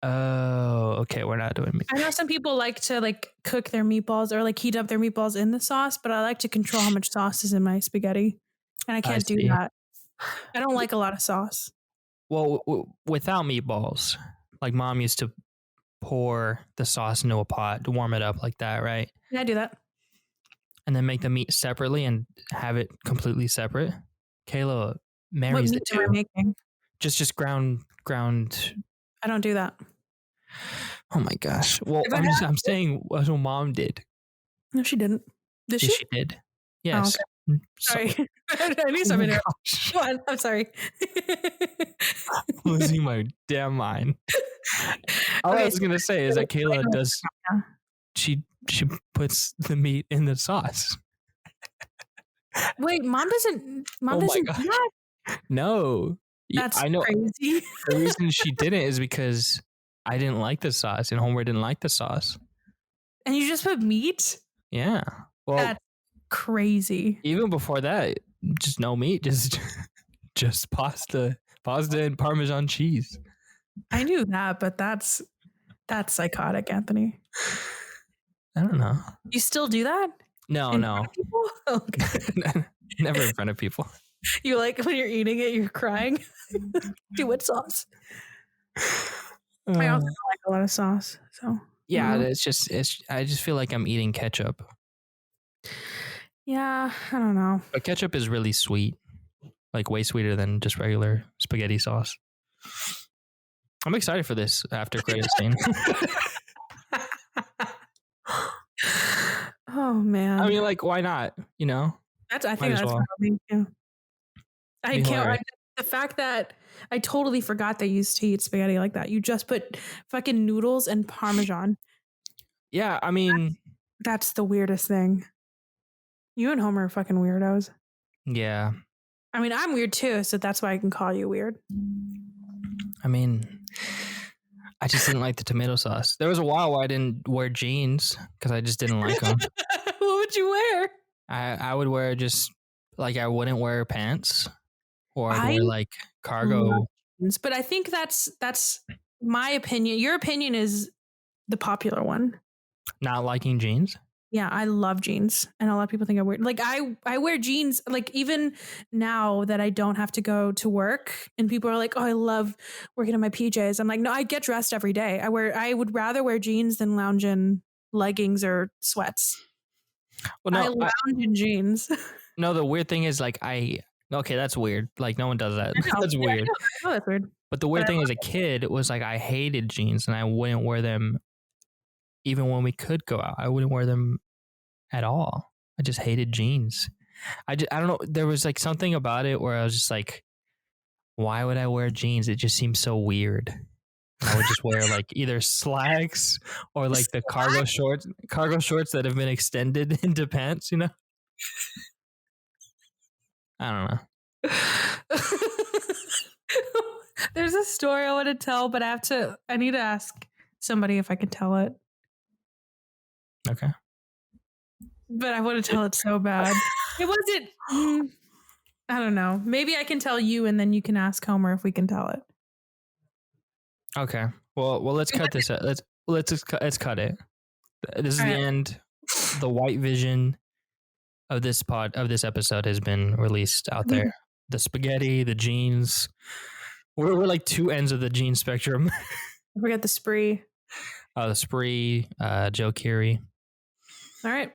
Oh, okay. We're not doing meat. I know some people like to like cook their meatballs or like heat up their meatballs in the sauce, but I like to control how much sauce is in my spaghetti, and I I can't do see. that. I don't like a lot of sauce. Well, without meatballs, like mom used to pour the sauce into a pot to warm it up like that, right? Yeah, I do that. And then make the meat separately and have it completely separate. Kayla What marries the meat am I two. making? Just ground. I don't do that. Oh my gosh. Well, If I have, I'm saying what my mom did. no, she didn't. Did Yes, she? she did. Oh, Yes. okay. So, Sorry. I knew oh my something. gosh. Go on. I'm sorry. Losing my damn mind. All I Okay, was gonna say is that Kayla does. Yeah. She puts the meat in the sauce. Wait, mom doesn't Oh my do gosh. that? No. That's I know. crazy. The reason she didn't is because I didn't like the sauce and Homer didn't like the sauce. And you just put meat? Yeah. Well, That's crazy. even before that, just no meat, just pasta and Parmesan cheese. I knew that, but that's psychotic, Anthony. I don't know. You still do that? No, In no. front of people? Okay. Never in front of people. You like when you're eating it, you're crying? Do what sauce? I also don't like a lot of sauce. So Yeah, I just feel like I'm eating ketchup. yeah, I don't know. But ketchup is really sweet. Like way sweeter than just regular spaghetti sauce. I'm excited for this after credit scene. Oh man. I mean, like, why not? You know? I think might as that's well. probably, yeah. I Be can't. hilarious. The fact that I totally forgot they used to eat spaghetti like that. You just put fucking noodles and Parmesan. Yeah, I mean, That's the weirdest thing. You and Homer are fucking weirdos. yeah. I mean, I'm weird too, so that's why I can call you weird. I mean, I just didn't like the tomato sauce. There was a while where I didn't wear jeans because I just didn't like them. What would you wear? I would wear just like I wouldn't wear pants, or I'd I wear like cargo. love jeans, but I think that's my opinion. Your opinion is the popular one. Not liking jeans. Yeah, I love jeans, and a lot of people think I'm weird. Like I wear jeans, like even now that I don't have to go to work, and people are like, "Oh, I love working in my PJs." I'm like, "No, I get dressed every day. I would rather wear jeans than lounge in leggings or sweats. Well, I no, lounge in jeans." no. The weird thing is like okay, that's weird. Like no one does that. That's Yeah, weird. I know that's weird. But the weird thing as a kid was like I hated jeans and I wouldn't wear them even when we could go out. I wouldn't wear them at all. I just hated jeans. I don't know. There was like something about it where I was just like, why would I wear jeans? It just seems so weird. I would just wear like either slacks or like the cargo shorts that have been extended into pants, you know? I don't know. There's a story I want to tell, but I need to ask somebody if I can tell it. Okay. But I want to tell it so bad. It wasn't. I don't know. Maybe I can tell you, and then you can ask Homer if we can tell it. Okay. Well, let's cut this. Let's cut it. This is the end. The white vision of this episode has been released out there. The spaghetti, the jeans. We're like two ends of the gene spectrum. I forget the spree. The spree, Joe Keery. All right.